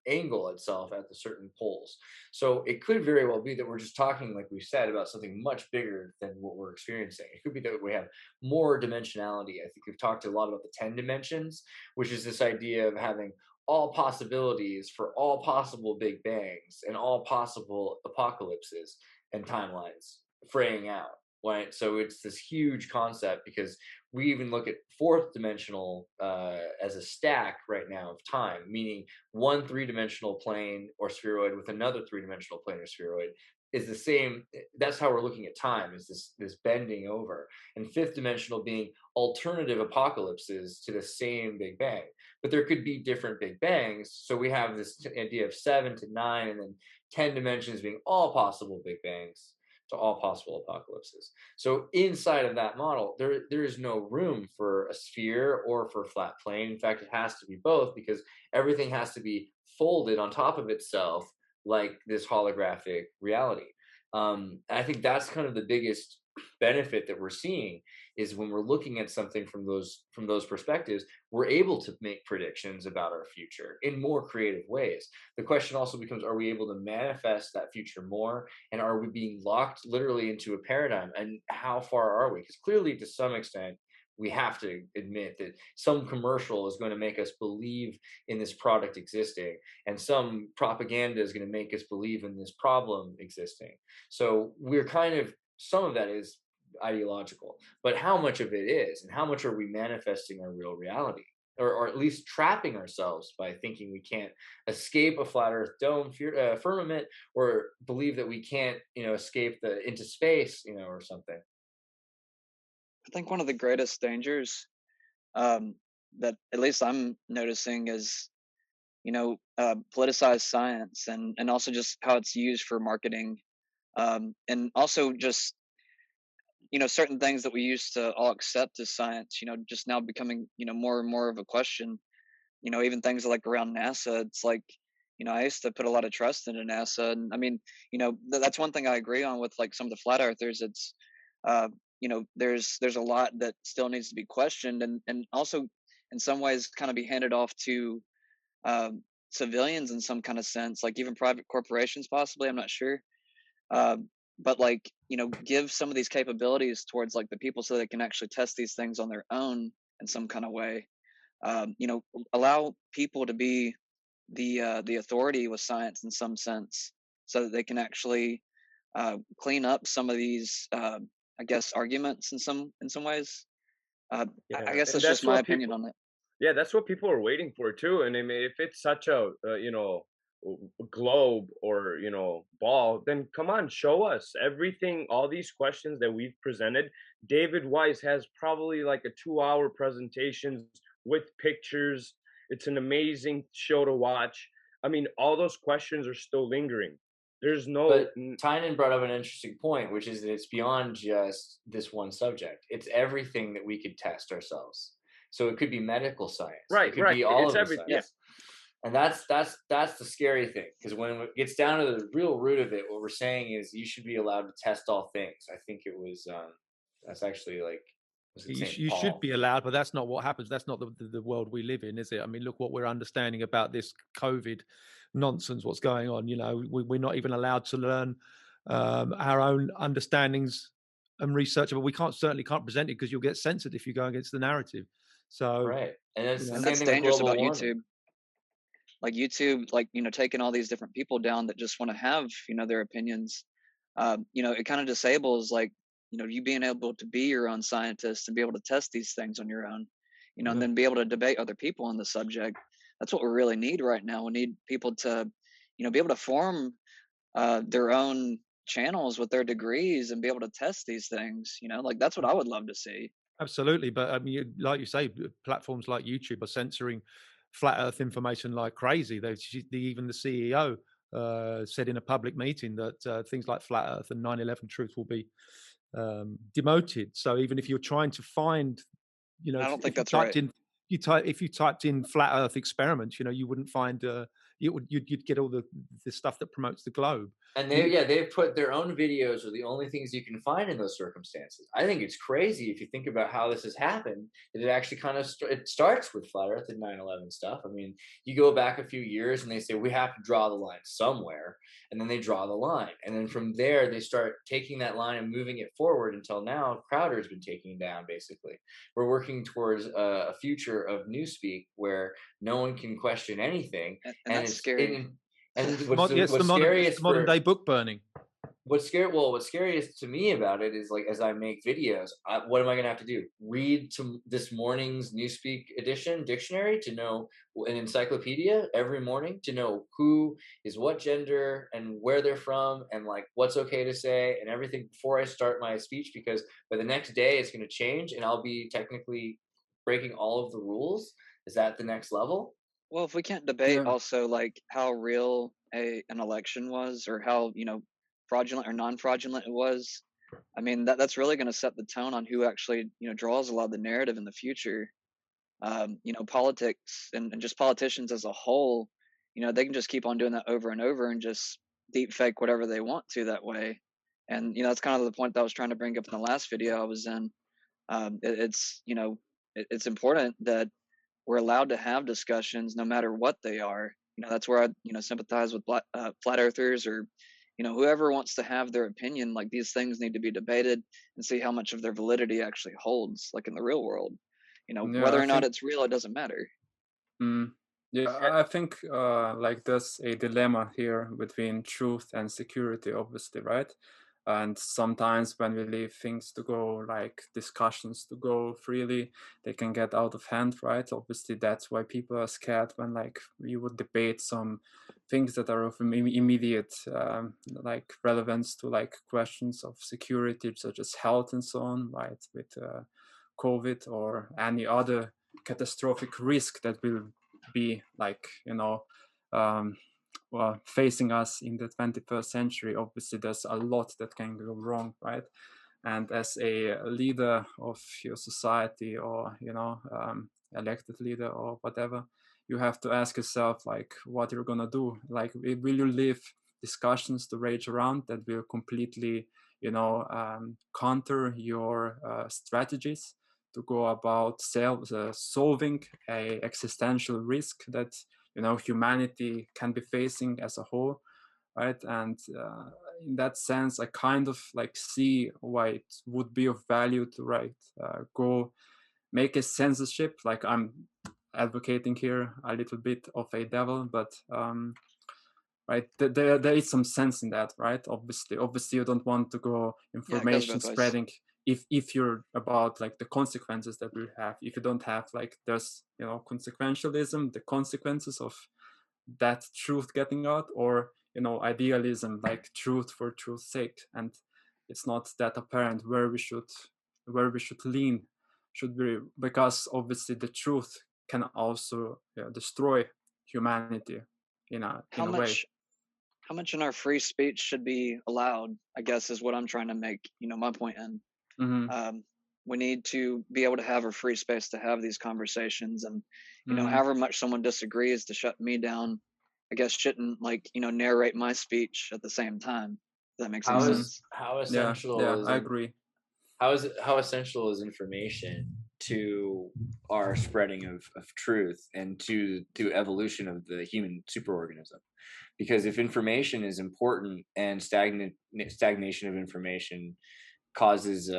angle itself at the certain poles. So it could very well be that we're just talking, like we said, about something much bigger than what we're experiencing. It could be that we have more dimensionality. I think we've talked a lot about the 10 dimensions, which is this idea of having all possibilities for all possible big bangs and all possible apocalypses and timelines. fraying out, right? So it's this huge concept, because we even look at fourth dimensional as a stack right now of time, meaning one 3-dimensional plane or spheroid with another 3-dimensional plane or spheroid is the same. That's how we're looking at time, is this bending over. And fifth dimensional being alternative apocalypses to the same Big Bang. But there could be different Big Bangs. So we have this idea of 7 to 9, and then 10 dimensions being all possible Big Bangs to all possible apocalypses. So inside of that model, there is no room for a sphere or for a flat plane. In fact, it has to be both, because everything has to be folded on top of itself like this holographic reality. I think that's kind of the biggest benefit that we're seeing, is when we're looking at something from those perspectives, we're able to make predictions about our future in more creative ways. The question also becomes, are we able to manifest that future more? And are we being locked literally into a paradigm? And how far are we? Because clearly, to some extent, we have to admit that some commercial is going to make us believe in this product existing, and some propaganda is going to make us believe in this problem existing. So we're kind of, some of that is ideological, but how much of it is, and how much are we manifesting our real reality, or at least trapping ourselves by thinking we can't escape a flat earth dome firmament, or believe that we can't, escape into space, or something. I think one of the greatest dangers that at least I'm noticing is, politicized science, and also just how it's used for marketing, and also just, certain things that we used to all accept as science, just now becoming, more and more of a question. Even things like around NASA, it's like, I used to put a lot of trust into NASA, and I mean, that's one thing I agree on with like some of the flat earthers. It's there's a lot that still needs to be questioned, and also in some ways kind of be handed off to civilians in some kind of sense, like even private corporations possibly, I'm not sure, but like, give some of these capabilities towards like the people, so they can actually test these things on their own in some kind of way. Allow people to be the authority with science in some sense, so that they can actually clean up some of these I guess arguments in some ways. I guess that's just my opinion on it. Yeah, that's what people are waiting for too. And I mean, if it's such a globe or ball, then come on, show us everything. All these questions that we've presented, David Weiss has probably like a 2-hour presentation with pictures. It's an amazing show to watch. I mean, all those questions are still lingering. There's no. But Tynan brought up an interesting point, which is that it's beyond just this one subject. It's everything that we could test ourselves. So it could be medical science, right? It could be all of the science. Yeah. And that's the scary thing, because when it gets down to the real root of it, what we're saying is you should be allowed to test all things. I think it was that's actually like. You should be allowed, but that's not what happens. That's not the world we live in, is it? I mean, look what we're understanding about this COVID nonsense, what's going on. We're not even allowed to learn our own understandings and research, but we certainly can't present it, because you'll get censored if you go against the narrative. So right, and that's dangerous about YouTube. Like YouTube, like taking all these different people down that just want to have their opinions. It kind of disables like you being able to be your own scientist and be able to test these things on your own, and then be able to debate other people on the subject. That's what we really need right now. We need people to, be able to form their own channels with their degrees and be able to test these things. Like that's what I would love to see. Absolutely, but I mean, like you say, platforms like YouTube are censoring flat Earth information like crazy. Even the CEO said in a public meeting that things like flat Earth and 9/11 truth will be demoted. So even if you're trying to find, I don't think that's right. If you typed in flat Earth experiments, you wouldn't find you'd get all the stuff that promotes the globe. And they've put their own videos are the only things you can find in those circumstances. I think it's crazy if you think about how this has happened, that it actually kind of it starts with flat Earth and 9/11 stuff. I mean, you go back a few years and they say we have to draw the line somewhere, and then they draw the line, and then from there they start taking that line and moving it forward until now. Crowder's been taking down. Basically, we're working towards a future of newspeak where no one can question anything, and it's scary. And what's scariest, modern day book burning. what's scariest to me about it is like, as I make videos, what am I going to have to do? Read to this morning's Newspeak edition dictionary to know an encyclopedia every morning to know who is what gender and where they're from and like what's okay to say and everything before I start my speech, because by the next day it's going to change and I'll be technically breaking all of the rules. Is that the next level? Well, if we can't debate also like how real an election was or how, fraudulent or non-fraudulent it was, I mean, that's really going to set the tone on who actually, draws a lot of the narrative in the future. Politics and just politicians as a whole, they can just keep on doing that over and over and just deep fake whatever they want to that way. And, that's kind of the point that I was trying to bring up in the last video I was in. It's important that we're allowed to have discussions no matter what they are. That's where I, sympathize with flat earthers or, whoever wants to have their opinion. Like, these things need to be debated and see how much of their validity actually holds, like in the real world. Whether or not it's real, it doesn't matter. I think like there's a dilemma here between truth and security, obviously, right? And sometimes when we leave things to go, like discussions to go freely, they can get out of hand, right? Obviously, that's why people are scared when like you would debate some things that are of immediate like relevance to like questions of security, such as health and so on, right? With COVID or any other catastrophic risk that will be like, facing us in the 21st century. Obviously, there's a lot that can go wrong, right? And as a leader of your society or, elected leader or whatever, you have to ask yourself, like, what you're going to do. Like, will you leave discussions to rage around that will completely, counter your strategies to go about solving a existential risk that humanity can be facing as a whole, right? And in that sense, I kind of like see why it would be of value to go make a censorship. Like, I'm advocating here a little bit of a devil, but right, there is some sense in that, right? Obviously you don't want to go information spreading if you're about like the consequences that we have. If you don't have like, there's consequentialism, the consequences of that truth getting out, or idealism, like truth for truth's sake, and it's not that apparent where we should lean, because obviously the truth can also destroy humanity in a way. How much in our free speech should be allowed, I guess, is what I'm trying to make my point in. We need to be able to have a free space to have these conversations, and however much someone disagrees, to shut me down, I guess, shouldn't like narrate my speech at the same time. Does that make sense? How essential I agree. How essential is information to our spreading of truth and to evolution of the human superorganism? Because if information is important and stagnation of information causes,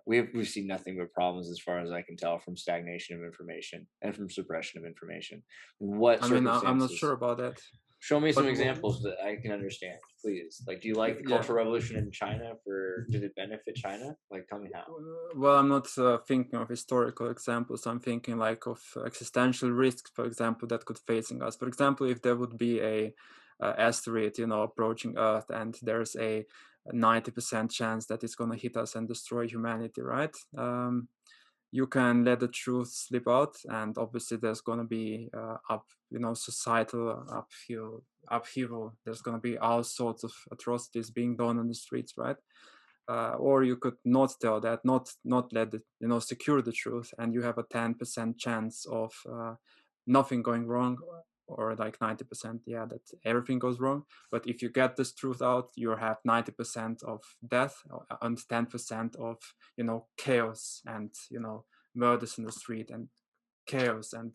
we've seen nothing but problems as far as I can tell from stagnation of information and from suppression of information. I'm not sure about that. Show me some examples that I can understand, please. Like, do you like the Cultural Revolution in China? Did it benefit China? Like, tell me how. Well, I'm not thinking of historical examples. I'm thinking like of existential risks, for example, that could facing us. For example, if there would be a asteroid, approaching Earth, and there's a 90% chance that it's going to hit us and destroy humanity, right? You can let the truth slip out, and obviously there's going to be societal upheaval. There's going to be all sorts of atrocities being done on the streets, right? Or you could not tell that, not let it, secure the truth, and you have a 10% chance of nothing going wrong, or like 90%, that everything goes wrong. But if you get this truth out, you have 90% of death and 10% of chaos and murders in the street and chaos. And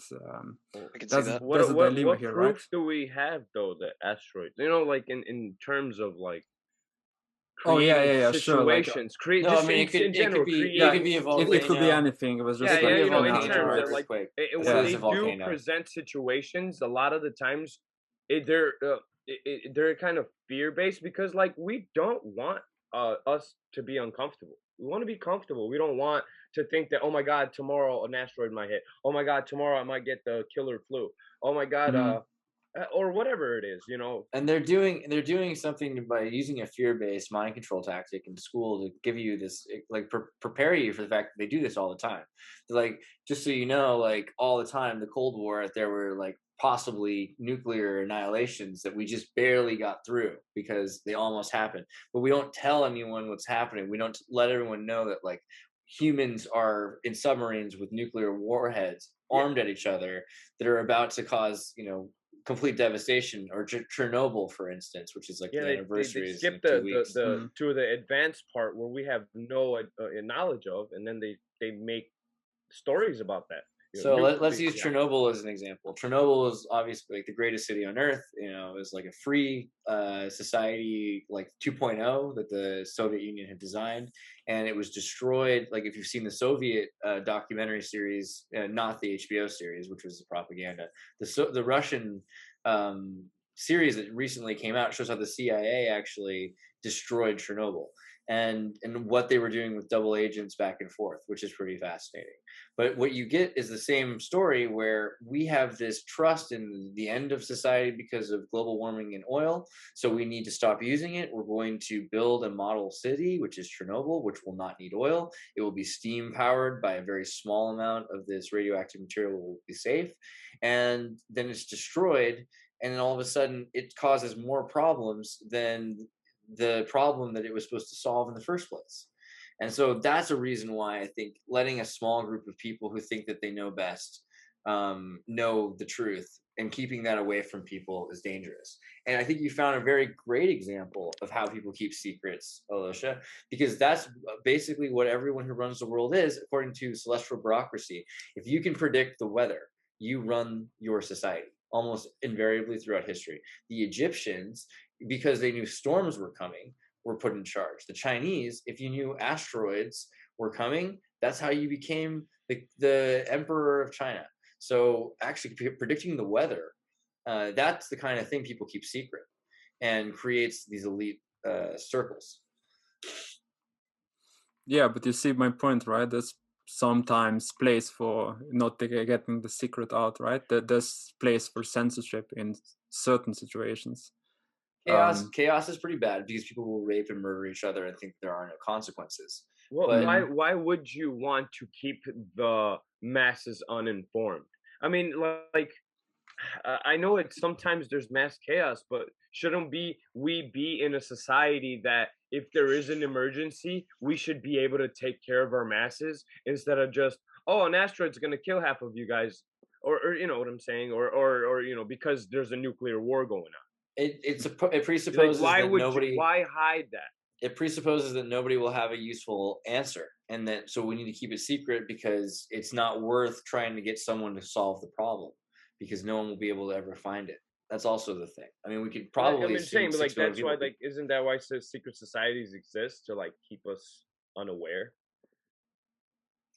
I can see that. What here, proof right? do we have though that asteroids? Like in terms of like creating situations. Sure. It could be a volcano. It could be anything. It was just in terms of like when they do present situations, a lot of the times they're kind of fear-based because like we don't want us to be uncomfortable. We want to be comfortable. We don't want to think that, oh my God, tomorrow an asteroid might hit. Oh my God, tomorrow I might get the killer flu. Oh my God, or whatever it is, you know. And they're doing something by using a fear-based mind control tactic in school to give you this, like, prepare you for the fact that they do this all the time. They're like, just so you know, like, all the time, the Cold War, there were like possibly nuclear annihilations that we just barely got through because they almost happened. But we don't tell anyone what's happening. We don't let everyone know that, like, humans are in submarines with nuclear warheads armed at each other that are about to cause, complete devastation, or Chernobyl, for instance, which is like the anniversary. They skip the to the advanced part where we have no knowledge of, and then they make stories about that. So let's use Chernobyl as an example. Chernobyl is obviously like the greatest city on earth. It was like a free society, like 2.0 that the Soviet Union had designed, and it was destroyed. Like, if you've seen the Soviet documentary series, not the HBO series, which was propaganda, the Russian series that recently came out shows how the CIA actually destroyed Chernobyl, and what they were doing with double agents back and forth, which is pretty fascinating. But what you get is the same story where we have this trust in the end of society because of global warming and oil. So we need to stop using it. We're going to build a model city, which is Chernobyl, which will not need oil. It will be steam powered by a very small amount of this radioactive material, will be safe. And then it's destroyed. And then all of a sudden it causes more problems than the problem that it was supposed to solve in the first place. And so that's a reason why I think letting a small group of people who think that they know best know the truth, and keeping that away from people is dangerous. And I think you found a very great example of how people keep secrets, Aljoša, because that's basically what everyone who runs the world is, according to celestial bureaucracy. If you can predict the weather, you run your society almost invariably throughout history. The Egyptians, because they knew storms were coming, were put in charge. The Chinese, if you knew asteroids were coming, that's how you became the emperor of China. So actually predicting the weather, that's the kind of thing people keep secret and creates these elite circles. Yeah, but you see my point, right? There's sometimes place for not getting the secret out, right? There's place for censorship in certain situations. Chaos is pretty bad because people will rape and murder each other and think there are no consequences. Well, why would you want to keep the masses uninformed? I mean, like, I know it sometimes there's mass chaos, but shouldn't we be in a society that if there is an emergency, we should be able to take care of our masses instead of just, oh, an asteroid's going to kill half of you guys, or you know what I'm saying, or because there's a nuclear war going on. It presupposes like, that why hide that? It presupposes that nobody will have a useful answer, and that so we need to keep it secret because it's not worth trying to get someone to solve the problem because no one will be able to ever find it. That's also the thing. I mean, we could probably. But like that's why, like, isn't that why secret societies exist, to like keep us unaware?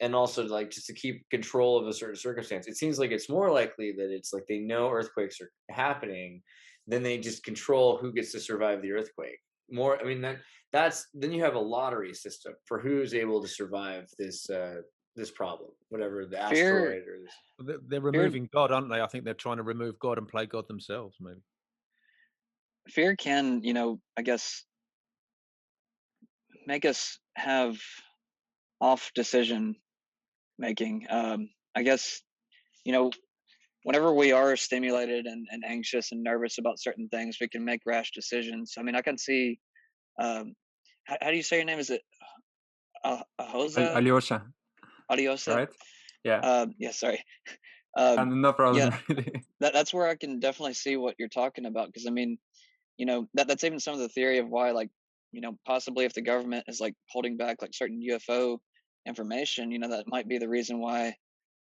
And also, like, just to keep control of a certain circumstance. It seems like it's more likely that it's like they know earthquakes are happening, then they just control who gets to survive the earthquake. More, I mean, that's then you have a lottery system for who's able to survive this this problem, whatever the asteroid or this. They're removing God, aren't they? I think they're trying to remove God and play God themselves, maybe. Fear can, I guess, make us have off decision making. I guess, whenever we are stimulated and anxious and nervous about certain things, we can make rash decisions. I mean, I can see, how do you say your name? Is it Aljoša? Aljoša? Right? Yeah. Yeah, sorry. No problem. Yeah, that's where I can definitely see what you're talking about. Because, I mean, that's even some of the theory of why, like, possibly if the government is like holding back like certain UFO information, that might be the reason why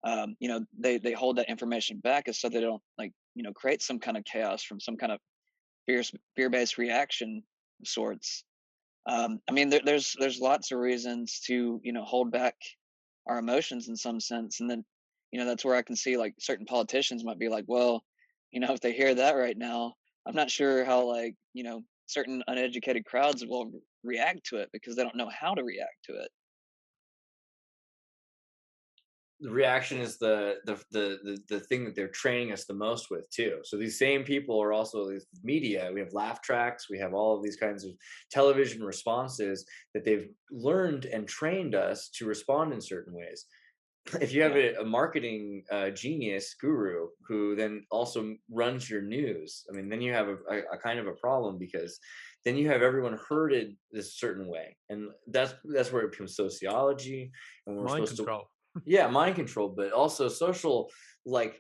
they hold that information back, is so they don't like create some kind of chaos from some kind of fear-based reaction of sorts. I mean, there's lots of reasons to hold back our emotions in some sense, and then that's where I can see like certain politicians might be like, well, if they hear that right now, I'm not sure how, like, certain uneducated crowds will react to it because they don't know how to react to it. The reaction is the thing that they're training us the most with too. So these same people are also these media. We have laugh tracks. We have all of these kinds of television responses that they've learned and trained us to respond in certain ways. If you have a marketing genius guru who then also runs your news, I mean, then you have a kind of a problem, because then you have everyone herded this certain way, and that's where it becomes sociology, and we're Mind supposed control. yeah, mind control, but also social, like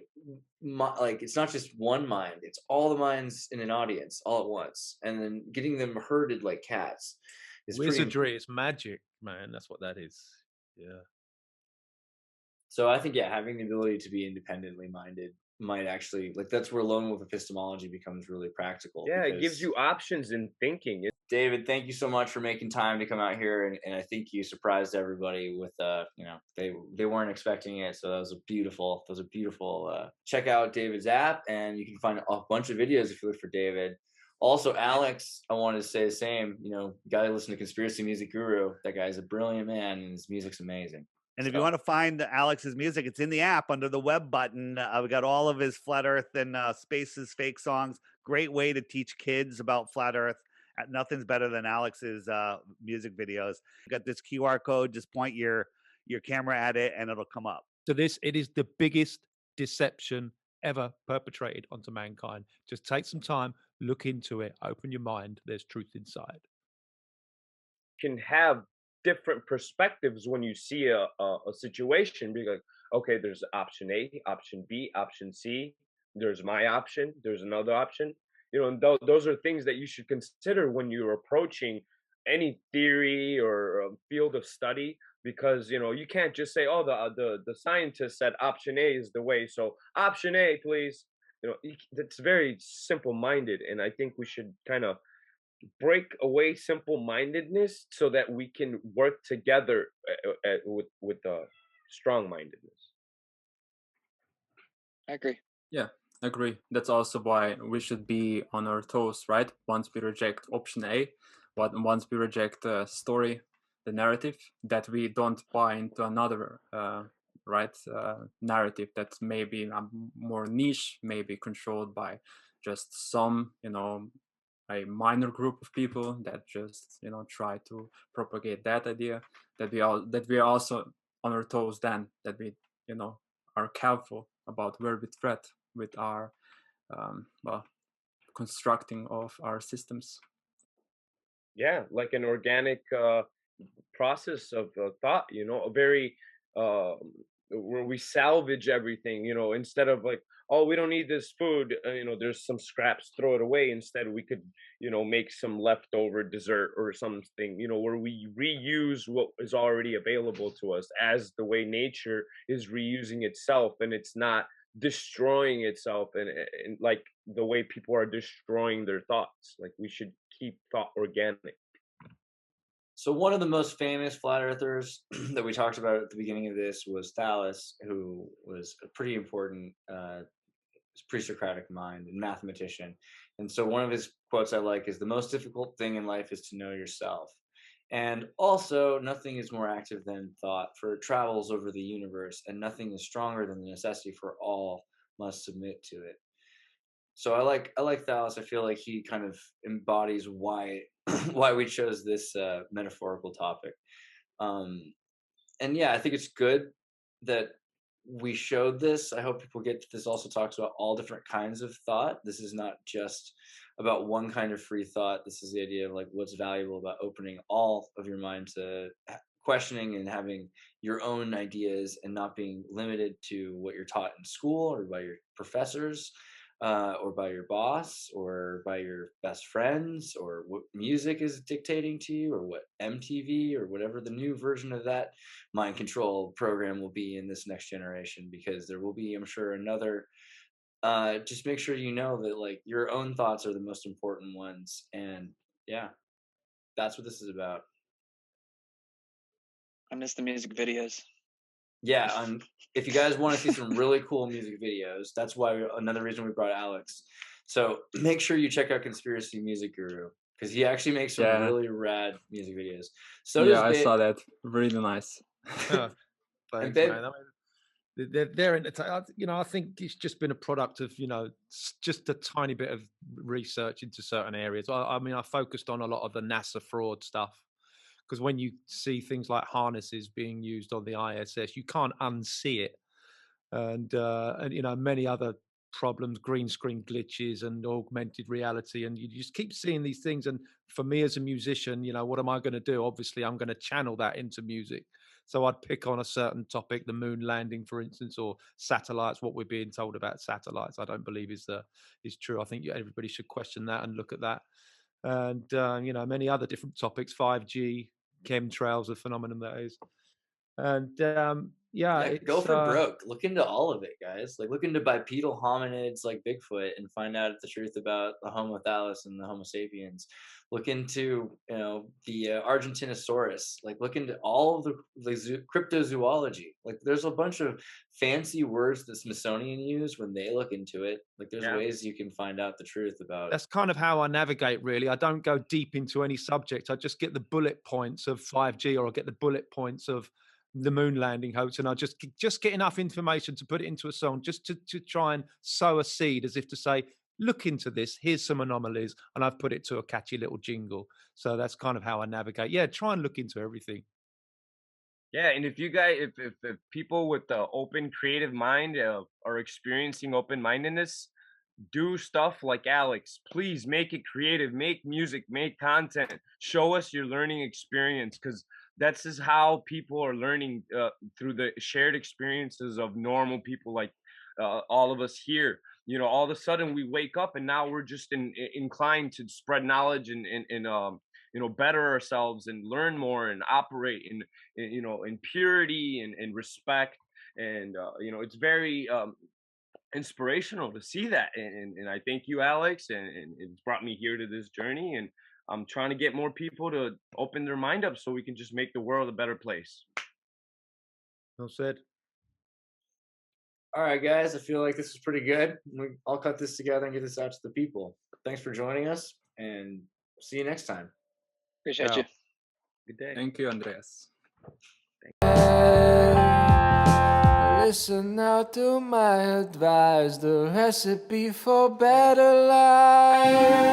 like it's not just one mind, it's all the minds in an audience all at once, and then getting them herded like cats is Wizardry. It's magic, man. That's what that is. Yeah. So I think, yeah, having the ability to be independently minded might actually, like, that's where Lone Wolf Epistemology becomes really practical. Yeah, it gives you options in thinking. David, thank you so much for making time to come out here, and I think you surprised everybody with they weren't expecting it, so that was a beautiful check out David's app, and you can find a bunch of videos if you look for David. Also, Alex, I wanted to say the same. You gotta listen to Conspiracy Music Guru. That guy's a brilliant man, and his music's amazing. And if you want to find Alex's music, it's in the app under the web button. We got all of his Flat Earth and Spaces fake songs. Great way to teach kids about Flat Earth. Nothing's better than Alex's music videos. You got this QR code. Just point your camera at it, and it'll come up. So it is the biggest deception ever perpetrated onto mankind. Just take some time, look into it, open your mind. There's truth inside. Can have different perspectives when you see a situation. Be like, okay, there's option A, option B, option C. There's my option. There's another option. And those are things that you should consider when you're approaching any theory or field of study, because you can't just say, oh, the scientist said option A is the way, so option A, please. That's very simple-minded, and I think we should kind of break away simple-mindedness so that we can work together with strong-mindedness. I agree. Yeah, I agree. That's also why we should be on our toes, right? Once we reject option A, but once we reject the story, the narrative, that we don't buy into another narrative that's maybe more niche, maybe controlled by just some, a minor group of people that just try to propagate that idea. That we are also on our toes, then that we are careful about where we tread with our constructing of our systems. Yeah, like an organic process of thought, a very where we salvage everything, instead of like, oh, we don't need this food, there's some scraps, throw it away. Instead, we could make some leftover dessert or something, where we reuse what is already available to us, as the way nature is reusing itself, and it's not destroying itself, and like the way people are destroying their thoughts. Like, we should keep thought organic. So one of the most famous flat earthers that we talked about at the beginning of this was Phallus, who was a pretty important pre-Socratic mind and mathematician. And so one of his quotes I like is, "The most difficult thing in life is to know yourself. And also, nothing is more active than thought, for it travels over the universe, and nothing is stronger than the necessity for all must submit to it." So I like Phallus. I feel like he kind of embodies why we chose this metaphorical topic. And yeah, I think it's good that we showed this. I hope people get this also talks about all different kinds of thought. This is not just about one kind of free thought. This is the idea of like what's valuable about opening all of your mind to questioning and having your own ideas, and not being limited to what you're taught in school or by your professors, or by your boss, or by your best friends, or what music is dictating to you, or what MTV or whatever the new version of that mind control program will be in this next generation, because there will be, I'm sure, another. Just make sure you know that like your own thoughts are the most important ones, and yeah, that's what this is about. I miss the music videos. Yeah, if you guys want to see some really cool music videos, that's why another reason we brought Alex. So make sure you check out Conspiracy Music Guru because he actually makes some really rad music videos. So does I saw that. Really nice. Thanks, man. I mean, they're entertaining. You know, I think it's just been a product of, you know, just a tiny bit of research into certain areas. I mean, I focused on a lot of the NASA fraud stuff because when you see things like harnesses being used on the ISS, you can't unsee it. And you know, many other problems, green screen glitches and augmented reality, and you just keep seeing these things. And for me as a musician, you know, what am I going to do? Obviously I'm going to channel that into music. So I'd pick on a certain topic, the moon landing, for instance, or satellites. What we're being told about satellites, I don't believe is true. I think everybody should question that and look at that. And you know, many other different topics, 5G, chemtrails, the phenomenon that is. And go for broke. Look into all of it, guys. Like, look into bipedal hominids like Bigfoot and find out the truth about the Homo thallus and the Homo sapiens. Look into, you know, the Argentinosaurus. Like, look into all of the cryptozoology. Like, there's a bunch of fancy words the Smithsonian use when they look into it. Like, there's ways you can find out the truth about. That's kind of how I navigate, really. I don't go deep into any subject. I just get the bullet points of 5G, or I get the bullet points of the moon landing hoax, and I just get enough information to put it into a song, just to try and sow a seed, as if to say, look into this, here's some anomalies, and I've put it to a catchy little jingle. So that's kind of how I navigate. Try and look into everything. And if you guys, if people with the open creative mind are experiencing open-mindedness, do stuff like Alex. Please make it creative, make music, make content, show us your learning experience, because that's just how people are learning, through the shared experiences of normal people like all of us here. You know, all of a sudden we wake up and now we're just inclined to spread knowledge and you know, better ourselves and learn more and operate in you know, in purity and respect. And you know, it's very inspirational to see that. And I thank you, Alex, and it's brought me here to this journey. And I'm trying to get more people to open their mind up so we can just make the world a better place. Well said. All right, guys, I feel like this is pretty good. I'll cut this together and get this out to the people. Thanks for joining us, and see you next time. Appreciate you. Good day. Thank you, Andreas. Listen now to my advice, the recipe for better life.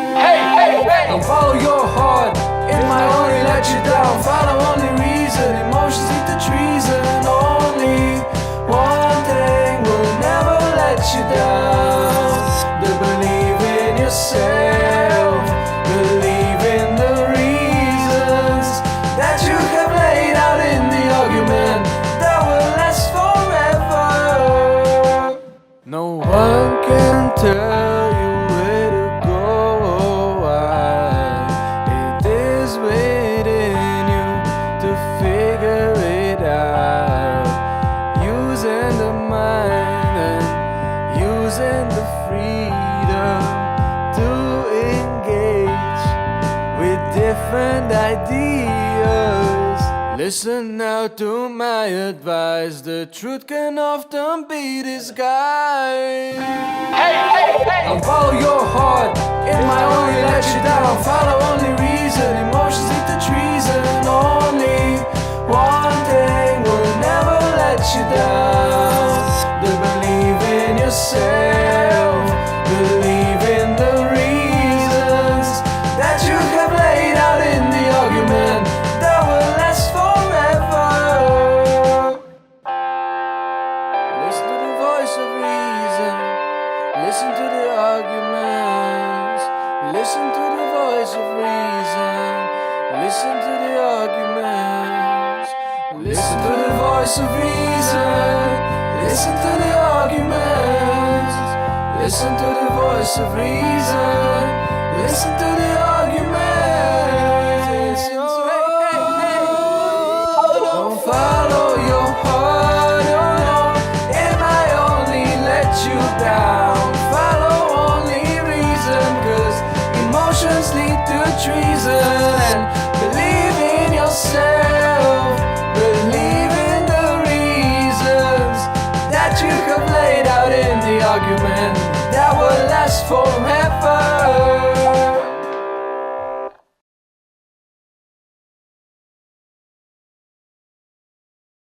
Don't follow your heart, it might only let you down. Follow only reason, emotions lead to treason. Only one thing will never let you down. To believe in yourself, believe in the reasons that you have laid out in the argument that will last forever. No one can tell you where to go. It is within you to figure it out. Using the mind and using the freedom to engage with different ideas. Listen now to my advice, the truth can often be disguised. Don't follow your heart, it might only let you down. Follow only reason, emotions lead to treason. Only one thing will never let you down. To believe in yourself, believe in the reasons that you have laid out in the argument that will last forever. Listen to the voice of reason, listen to the arguments, listen to the voice of reason, listen to the arguments, listen to the voice of reason, listen to the arguments, listen to the voice of reason, listen to the arguments. Don't follow your heart, oh no, it might only let you down. Follow only reason, cause emotions lead to treason. And believe in yourself, believe in the reasons that you have laid out in the argument that will last forever.